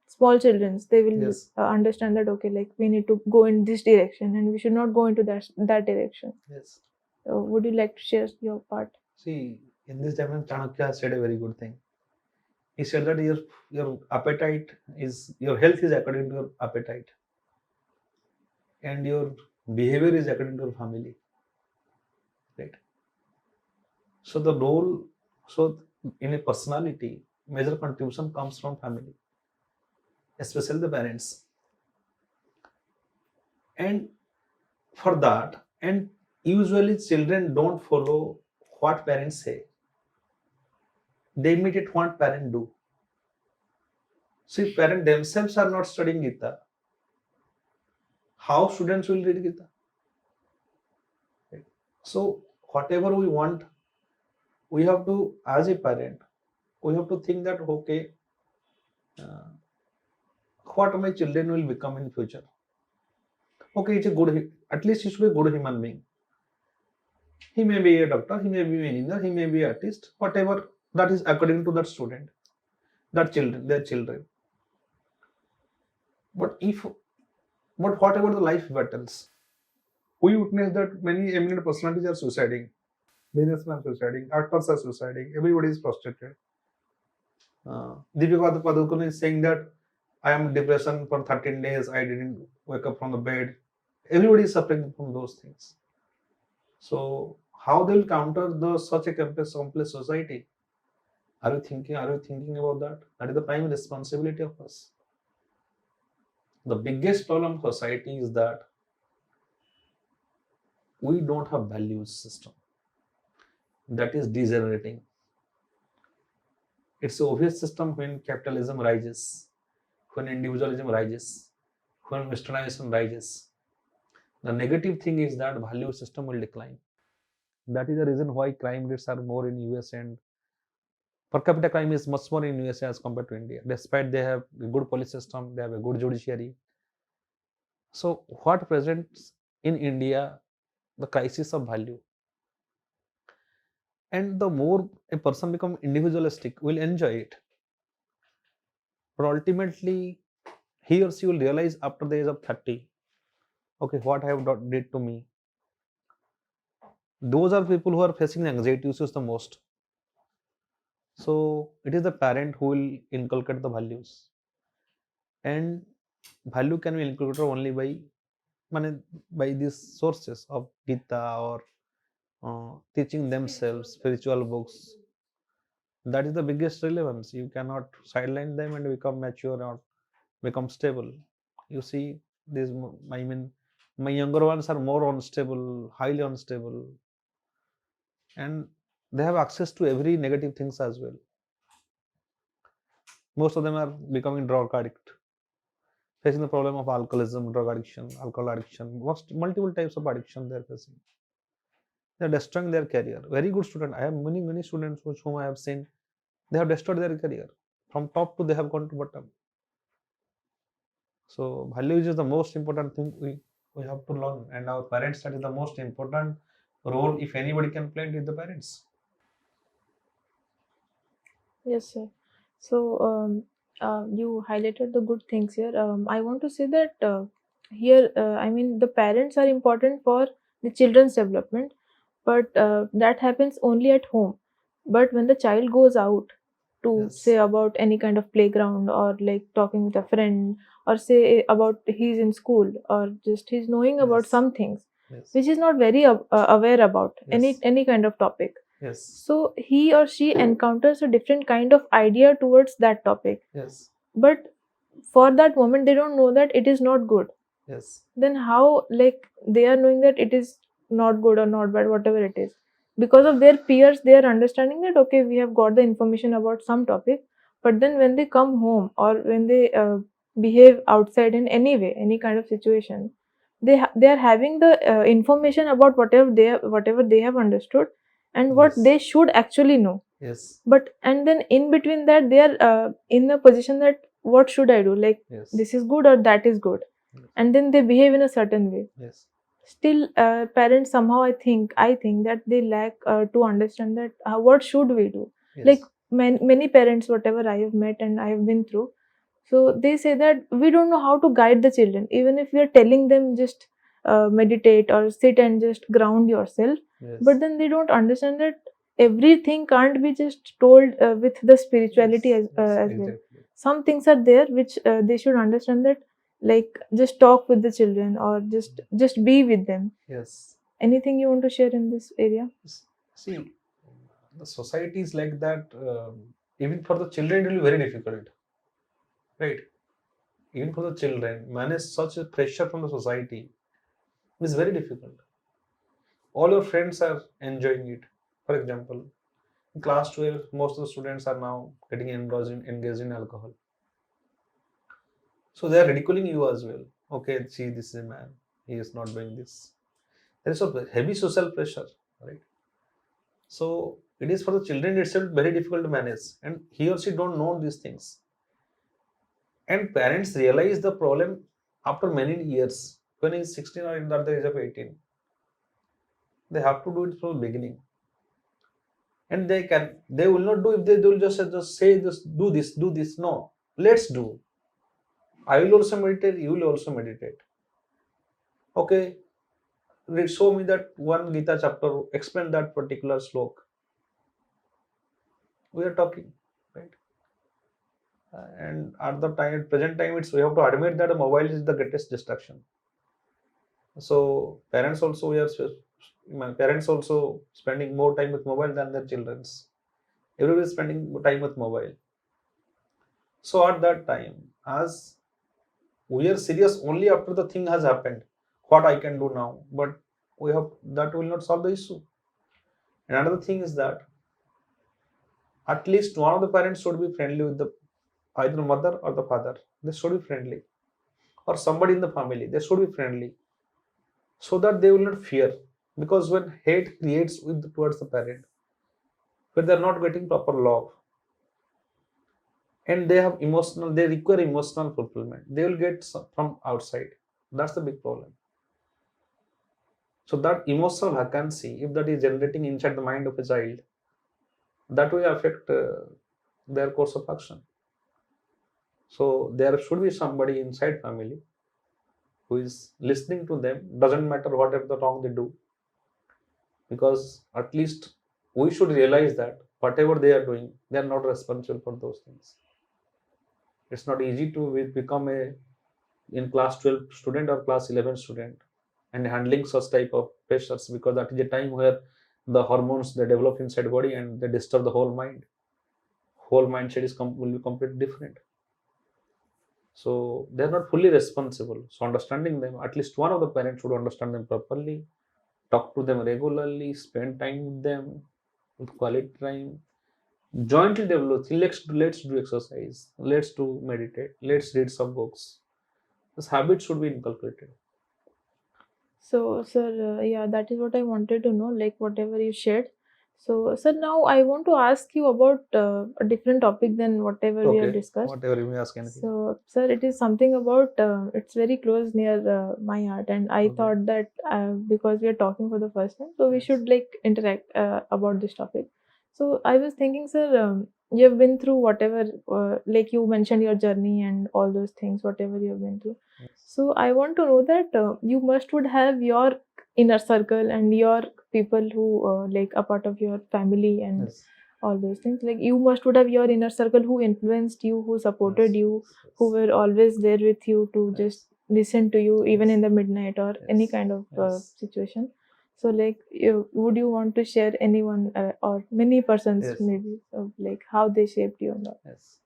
small childrens, they will Yes. understand that okay, like we need to go in this direction and we should not go into that direction. Yes. So would you like to share your part? See, in this time, Chanakya said a very good thing. He said that your appetite is, your health is according to your appetite, and your behavior is according to your family, right? So the role, so in a personality, major contribution comes from family, especially the parents. And for that, and usually children don't follow what parents say, they imitate what parents do. See, parents themselves are not studying Gita, how students will read Gita? Right? So whatever we want, we have to, as a parent, we have to think that okay, uh, what my children will become in future. Okay, it's a good, at least he should be a good human being. He may be a doctor, he may be an engineer, he may be an artist, whatever, that is according to that student, that children, their children. But whatever the life battles, we witness that many eminent personalities are suiciding, businessmen are suiciding, actors are suiciding, everybody is frustrated. Deepika Padukone is saying that I am in depression for 13 days, I didn't wake up from the bed. Everybody is suffering from those things. So how they'll counter the such a complex society? Are you thinking about that? That is the prime responsibility of us. The biggest problem of society is that we don't have values system. That is degenerating. It's an obvious system when capitalism rises, when individualism rises, when westernization rises. The negative thing is that value system will decline. That is the reason why crime rates are more in US, and per capita crime is much more in USA as compared to India. Despite they have a good police system, they have a good judiciary. So what presents in India the crisis of value? And the more a person become individualistic, will enjoy it. But ultimately, he or she will realize after the age of 30, okay, what I have did to me. Those are people who are facing the anxiety issues the most. So it is the parent who will inculcate the values, and value can be inculcated only by these sources of Gita, or teaching themselves spiritual books. That is the biggest relevance. You cannot sideline them and become mature or become stable. You see, this, I mean, My younger ones are more unstable, highly unstable, and they have access to every negative things as well. Most of them are becoming drug addict, facing the problem of alcoholism, drug addiction, alcohol addiction, multiple types of addiction they're facing. They're destroying their career. Very good student. I have many students whom I have seen. They have destroyed their career. From top to they have gone to bottom. So values is the most important thing we have to learn, and our parents, that is the most important role. If anybody can play it, is the parents. Yes, sir. So, you highlighted the good things here. I want to say that here, I mean, the parents are important for the children's development, but that happens only at home. But when the child goes out to Yes. say about any kind of playground, or like talking with a friend, or say about he's in school, or just he's knowing about Yes. some things Yes. which he's not very aware about Yes. any kind of topic. Yes. So he or she encounters a different kind of idea towards that topic, Yes. but for that moment they don't know that it is not good. Yes. Then how, like, they are knowing that it is not good or not bad, whatever it is, because of their peers they are understanding that okay, we have got the information about some topic, but then when they come home, or when they behave outside in any way, any kind of situation, they are having the information about whatever they have understood, and what Yes. they should actually know. Yes. But and then in between that they are in a position that what should I do, like, Yes. this is good or that is good, Yes. and then they behave in a certain way. Yes. Still, parents somehow, I think that they lack to understand that what should we do. Yes. Like many parents, whatever I have met and I have been through, so they say that we don't know how to guide the children, even if we are telling them just meditate or sit and just ground yourself. Yes. But then they don't understand that everything can't be just told with the spirituality Yes. as well. Exactly. Some things are there which they should understand, that like just talk with the children, or just be with them. Yes. Anything you want to share in this area? See, the society is like that. Even for the children, it will be very difficult, right? Even for the children, manage such a pressure from the society is very difficult. All your friends are enjoying it. For example, in class 12, most of the students are now getting engaged in alcohol. So they are ridiculing you as well. Okay, see, this is a man. He is not doing this. There is a heavy social pressure, right? So it is for the children itself very difficult to manage, and he or she don't know these things. And parents realize the problem after many years, when he is 16 or in the age of 18. They have to do it from the beginning, and they will not do if they will just say do this. No, let's do. I will also meditate. You will also meditate. Okay, show me that one Gita chapter. Explain that particular slok. We are talking, right? And at the time, present time, it's we have to admit that the mobile is the greatest distraction. So parents also, my parents also spending more time with mobile than their children's. Everybody is spending time with mobile. So at that time, as we are serious only after the thing has happened, what I can do now, but we have that will not solve the issue. And another thing is that at least one of the parents should be friendly with the either mother or the father. They should be friendly, or somebody in the family. They should be friendly, so that they will not fear. Because when hate creates towards the parent, when they are not getting proper love, and they require emotional fulfillment, they will get from outside. That's the big problem. So that emotional vacancy, if that is generating inside the mind of a child, that will affect their course of action. So there should be somebody inside family who is listening to them. Doesn't matter whatever the wrong they do, because at least we should realize that whatever they are doing, they are not responsible for those things. It's not easy to become a in class 12 student or class 11 student and handling such type of pressures, because that is a time where the hormones they develop inside body and they disturb the whole mind. Whole mindset will be completely different. So they are not fully responsible. So understanding them, at least one of the parents should understand them properly, talk to them regularly, spend time with them, with quality time, jointly develop. Let's do exercise, let's do meditate, let's read some books. This habit should be inculcated. So, sir, yeah, that is what I wanted to know, like whatever you shared. So, sir, now I want to ask you about a different topic than whatever we have Okay, discussed. whatever you may ask anything. So, sir, it is something about it's very close near my heart, and I Okay. thought that because we are talking for the first time, so we Yes. should like interact about this topic. So, I was thinking, sir, you have been through whatever, like you mentioned your journey and all those things, whatever you have been through. Yes. So, I want to know that you must would have your inner circle and your people who like a part of your family and Yes. all those things. Like you must would have your inner circle who influenced you, who supported Yes, you, yes, who were always there with you to yes, just listen to you even yes, in the midnight or any yes, kind of yes, situation. So like would you want to share anyone or many persons yes, maybe of like how they shaped you and all? yes.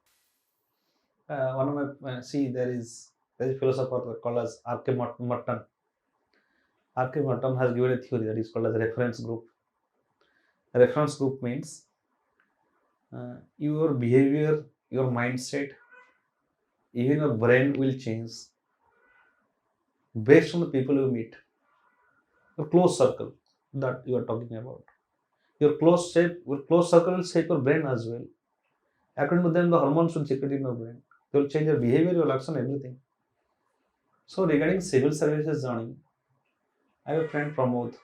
One of my see there is a philosopher called as R.K. Mutton. R.K. Mutton has given a theory that is called as reference group. Reference group means your behavior, your mindset, even your brain will change based on the people you meet. Your close circle that you are talking about. Your close circle will shape your brain as well. According to them, the hormones will circulate in your brain. They will change your behavior, your action, everything. So regarding civil services journey, I have a friend Pramod.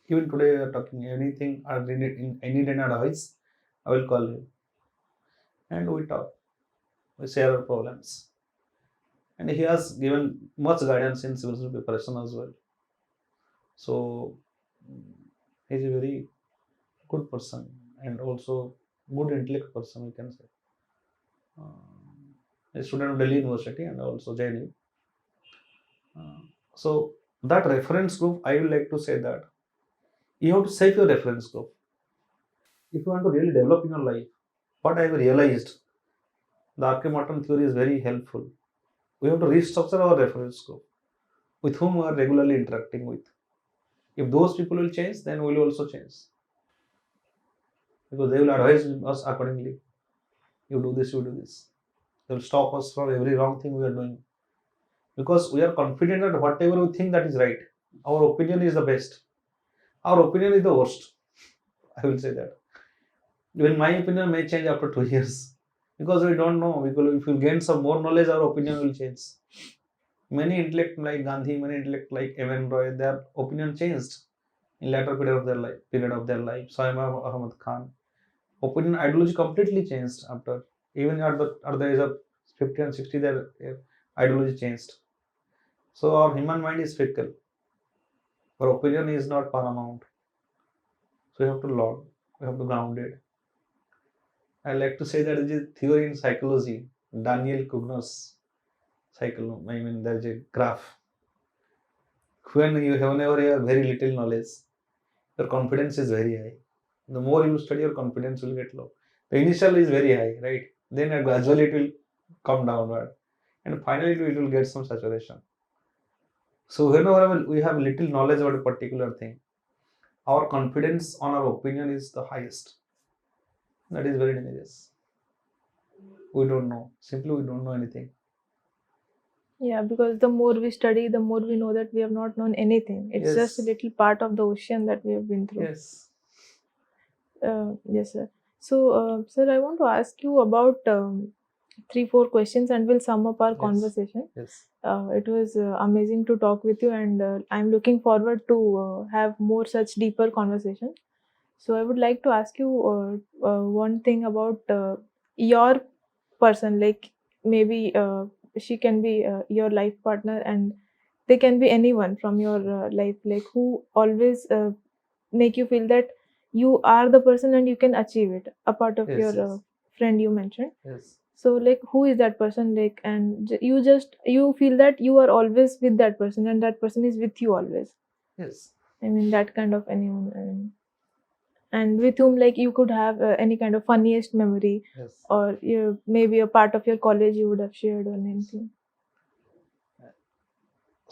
Even today we are talking anything I need an advice, I will call him and we talk. We share our problems. And he has given much guidance in civil service preparation as well. So he's a very good person and also good intellect person, we can say. A student of Delhi University and also JNU. So that reference group, I would like to say that you have to save your reference group. If you want to really develop in your life, what I have realized, the Archimedes theory is very helpful. We have to restructure our reference group with whom we are regularly interacting with. If those people will change, then we will also change because they will advise us accordingly. You do this, you do this. They will stop us from every wrong thing we are doing because we are confident that whatever we think that is right, our opinion is the best. Our opinion is the worst. I will say that. Even my opinion may change after 2 years because we don't know. Because if we gain some more knowledge, our opinion will change. Many intellect like Gandhi, many intellect like M.N. Roy, their opinion changed in later period of their life. Saima Ahmad Khan, opinion ideology completely changed after even at the age of 50 and 60, their ideology changed. So our human mind is fickle. Our opinion is not paramount. So we have to learn. We have to ground it. I like to say that there is a theory in psychology, Daniel Kugner's cycle. I mean, there is a graph. Whenever you have very little knowledge, your confidence is very high. The more you study, your confidence will get low. The initial is very high, right? Then gradually it will come downward, and finally it will get some saturation. So whenever we have little knowledge about a particular thing, our confidence on our opinion is the highest. That is very dangerous. We don't know. Simply, we don't know anything. Yeah, because the more we study, the more we know that we have not known anything. It's just a Yes. little part of the ocean that we have been through. Yes. Yes, sir. So, sir, I want to ask you about three, four questions and we'll sum up our Yes. conversation. Yes. It was amazing to talk with you, and I'm looking forward to have more such deeper conversation. So, I would like to ask you one thing about your person, like maybe she can be your life partner, and they can be anyone from your life, like who always make you feel that you are the person and you can achieve it, a part of Yes. your Yes. friend you mentioned. Yes. So like who is that person, like, and you feel that you are always with that person and that person is with you always. Yes. I mean that kind of anyone. I mean, And with whom like you could have any kind of funniest memory, Yes. or maybe a part of your college you would have shared or anything.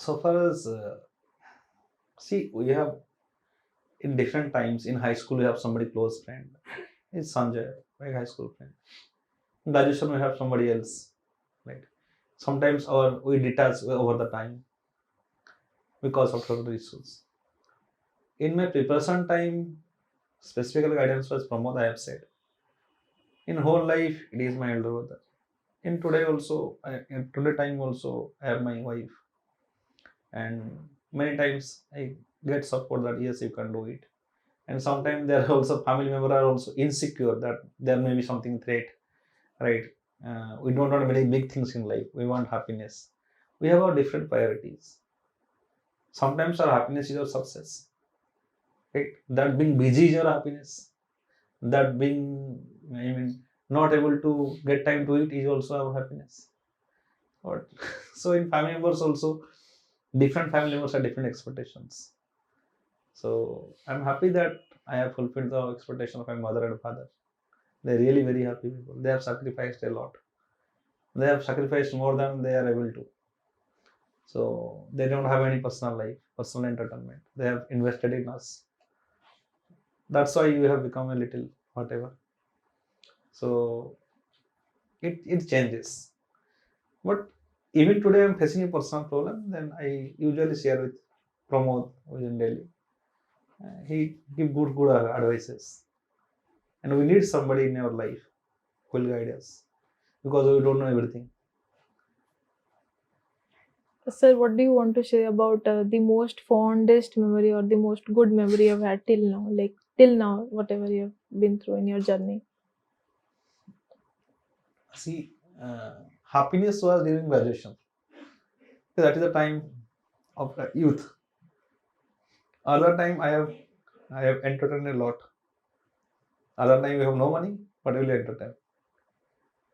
So far as see, we have in different times in high school we have somebody close friend. It's Sanjay, my high school friend. In graduation we have somebody else, right? Sometimes our we detach over the time because of other issues. In my preparation time, specifically guidance was Pramod. I have said in whole life it is my elder brother. In today also, in today time also, I have my wife, and many times I get support that yes you can do it. And sometimes there are also family members are also insecure that there may be something threat, right? We don't want many big things in life. We want happiness. We have our different priorities. Sometimes our happiness is our success, right? That being busy is your happiness. That being, I mean, not able to get time to eat is also our happiness. Or so in family members also, different family members have different expectations. So I'm happy that I have fulfilled the expectation of my mother and father. They're really very happy people. They have sacrificed a lot. They have sacrificed more than they are able to. So they don't have any personal life, personal entertainment. They have invested in us. That's why you have become a little whatever. So it changes. But even today I'm facing a personal problem, then I usually share with Pramod who is in Delhi. He give good advices. And we need somebody in our life who will guide us because we don't know everything. Sir, what do you want to say about the most fondest memory or the most good memory you've had till now? Like till now, whatever you've been through in your journey. See, happiness was during graduation. That is the time of youth. Other time I have entertained a lot. Other time you have no money, but you will entertain.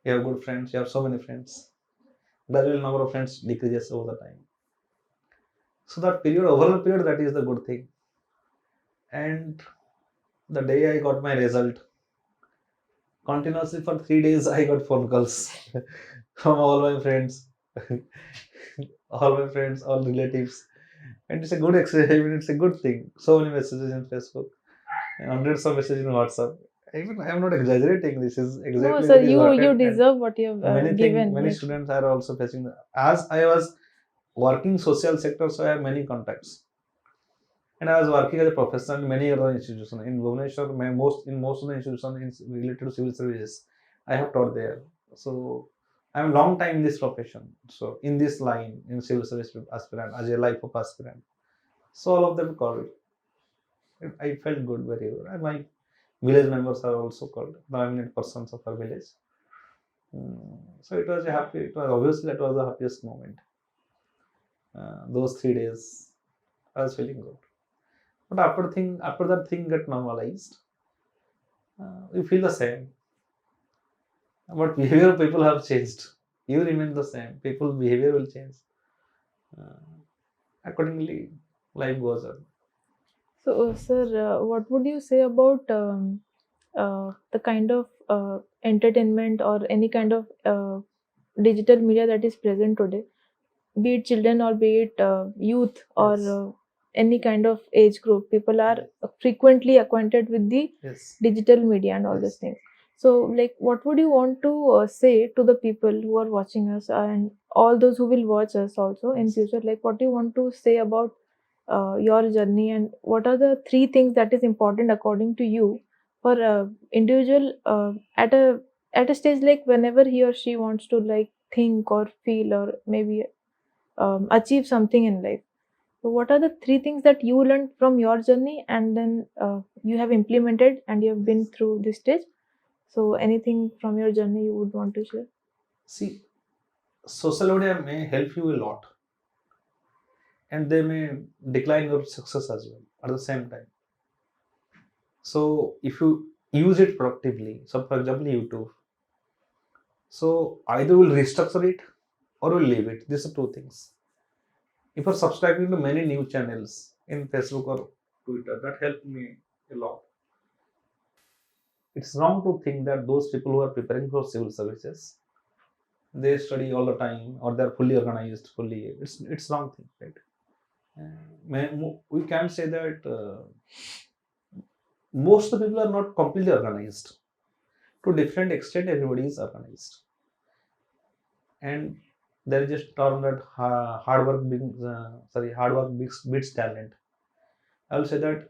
You have good friends. You have so many friends. Gradual number of friends decreases over the time. So that period, overall period, that is the good thing. And the day I got my result, continuously for 3 days I got phone calls from all my friends, all my friends, all relatives, and it's a good experience. It's a good thing. So many messages in Facebook, hundreds of messages in WhatsApp. Even I am not exaggerating. This is No, exactly sir, what is you happened, and deserve what you've given. many Like, students are also facing. As I was working social sector, so I have many contacts, and I was working as a professor in many other institutions in Bhubaneswar. Most of the institutions related to civil services, I have taught there. So I'm a long time in this profession. So in this line in civil service aspirant as a life of aspirant. So all of them called. I felt good, very good. And my village members are also called the eminent persons of our village. So it was a happy. It was obviously that was the happiest moment. Those 3 days, I was feeling good. But after that thing get normalized, we feel the same. But behavior of people have changed. You remain the same. People behavior will change. Uh, Accordingly, life goes on. so, sir, what would you say about the kind of entertainment or any kind of digital media that is present today, be it children or be it youth or Yes. any kind of age group? People are frequently acquainted with the Yes. digital media and all Yes. these things. So, like, what would you want to say to the people who are watching us and all those who will watch us also in Yes. future? Like, what do you want to say about your journey, and what are the three things that is important according to you for individual at a stage, like whenever he or she wants to like think or feel or maybe achieve something in life? So what are the three things that you learned from your journey and then you have implemented and you have been through this stage? So anything from your journey you would want to share? See, social media may help you a lot, and they may decline your success as well at the same time. So if you use it productively, so for example, YouTube. So either we'll restructure it or we'll leave it. These are two things. If you're subscribing to many new channels in Facebook or Twitter, that helped me a lot. it's wrong to think that those people who are preparing for civil services, they study all the time or they're fully organized, fully. It's wrong thing, right? We can say that most of the people are not completely organized. To different extent, everybody is organized, and there is a term that hard work beats talent. I will say that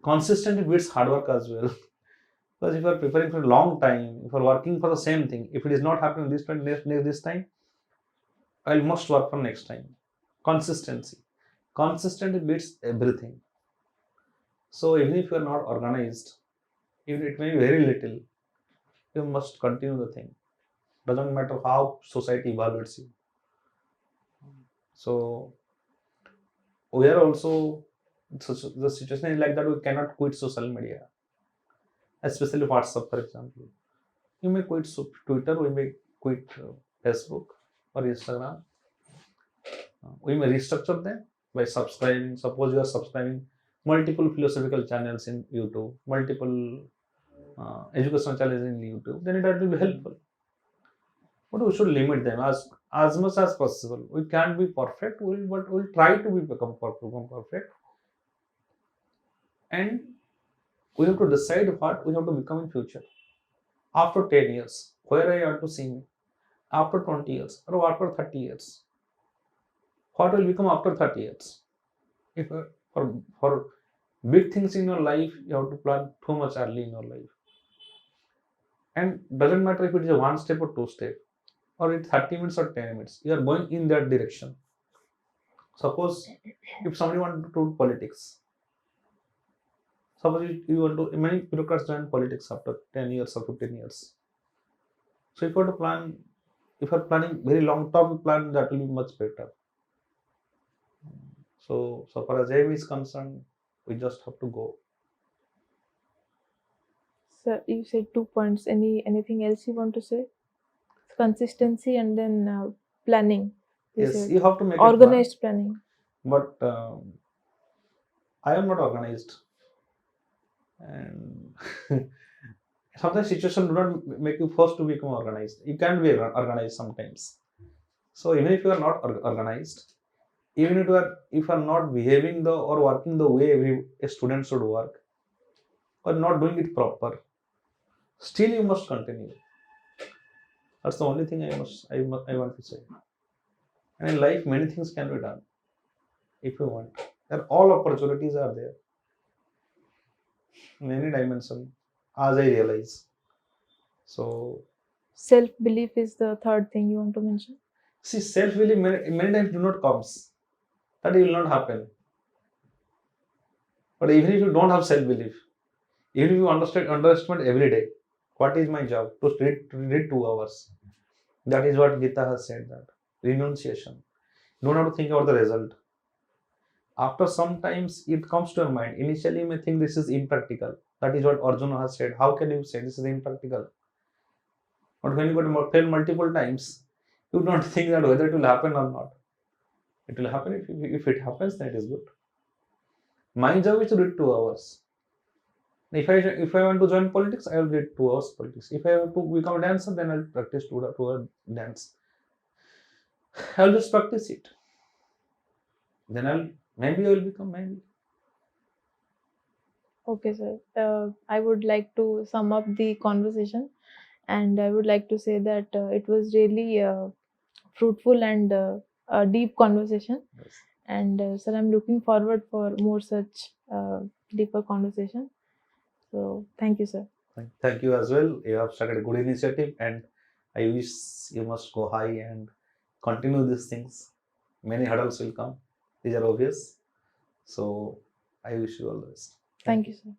consistency beats hard work as well. Because if you are preparing for a long time, if you are working for the same thing, if it is not happening this time, next this time, I must work for next time. Consistency. Consistency beats everything. So even if you are not organized, even it may be very little, you must continue the thing. Doesn't matter how society evaluates you. So we are also, the situation is like that we cannot quit social media, especially WhatsApp, for example. You may quit Twitter, we may quit Facebook or Instagram. We may restructure them by subscribing. Suppose you are subscribing multiple philosophical channels in YouTube, multiple educational channels in YouTube, then it will be helpful. But we should limit them as much as possible. We can't be perfect, but we'll try to become perfect. And we have to decide what we have to become in future. After 10 years, where I want to see me. After 20 years or after 30 years. What will become after 30 years? If for big things in your life, you have to plan too much early in your life. And doesn't matter if it is a one step or two step, or it's 30 minutes or 10 minutes, you are going in that direction. Suppose if somebody wants to do politics, suppose you want to, many bureaucrats join politics after 10 years or 15 years. So if you want to plan, if you are planning very long term plan, that will be much better. So far as aim is concerned, we just have to go. Sir, you said 2 points. Anything else you want to say? Consistency and then planning. Yes, you have to make organized planning. But I am not organized, and sometimes situation do not make you forced to become organized. You can be organized sometimes. So even if you are not organized, even if you are not behaving or working the way a student should work, or not doing it proper, still you must continue. That's the only thing I want to say. And in life, many things can be done if you want. And all opportunities are there in any dimension, as I realize. So self-belief is the third thing you want to mention. See, self-belief many times do not comes. That will not happen. But even if you don't have self-belief, even if you underestimate every day, what is my job? To read 2 hours. That is what Gita has said, that renunciation. You don't have to think about the result. After sometimes it comes to your mind. Initially you may think this is impractical. That is what Arjuna has said. How can you say this is impractical? But when you go to fail multiple times, you don't think that whether it will happen or not. It will happen. If it happens, then it is good. My job is to read 2 hours. If I want to join politics, I will read 2 hours politics. If I want to become a dancer, then I'll practice 2 hours dance. I'll just practice it. Then I will become maybe. Okay, sir. I would like to sum up the conversation, and I would like to say that it was really fruitful and a deep conversation. Yes. And sir, I'm looking forward for more such deeper conversation. So thank you, sir. Thank you as well. You have started a good initiative, and I wish you must go high and continue these things. Many hurdles will come. These are obvious. So I wish you all the best. Thank you, sir.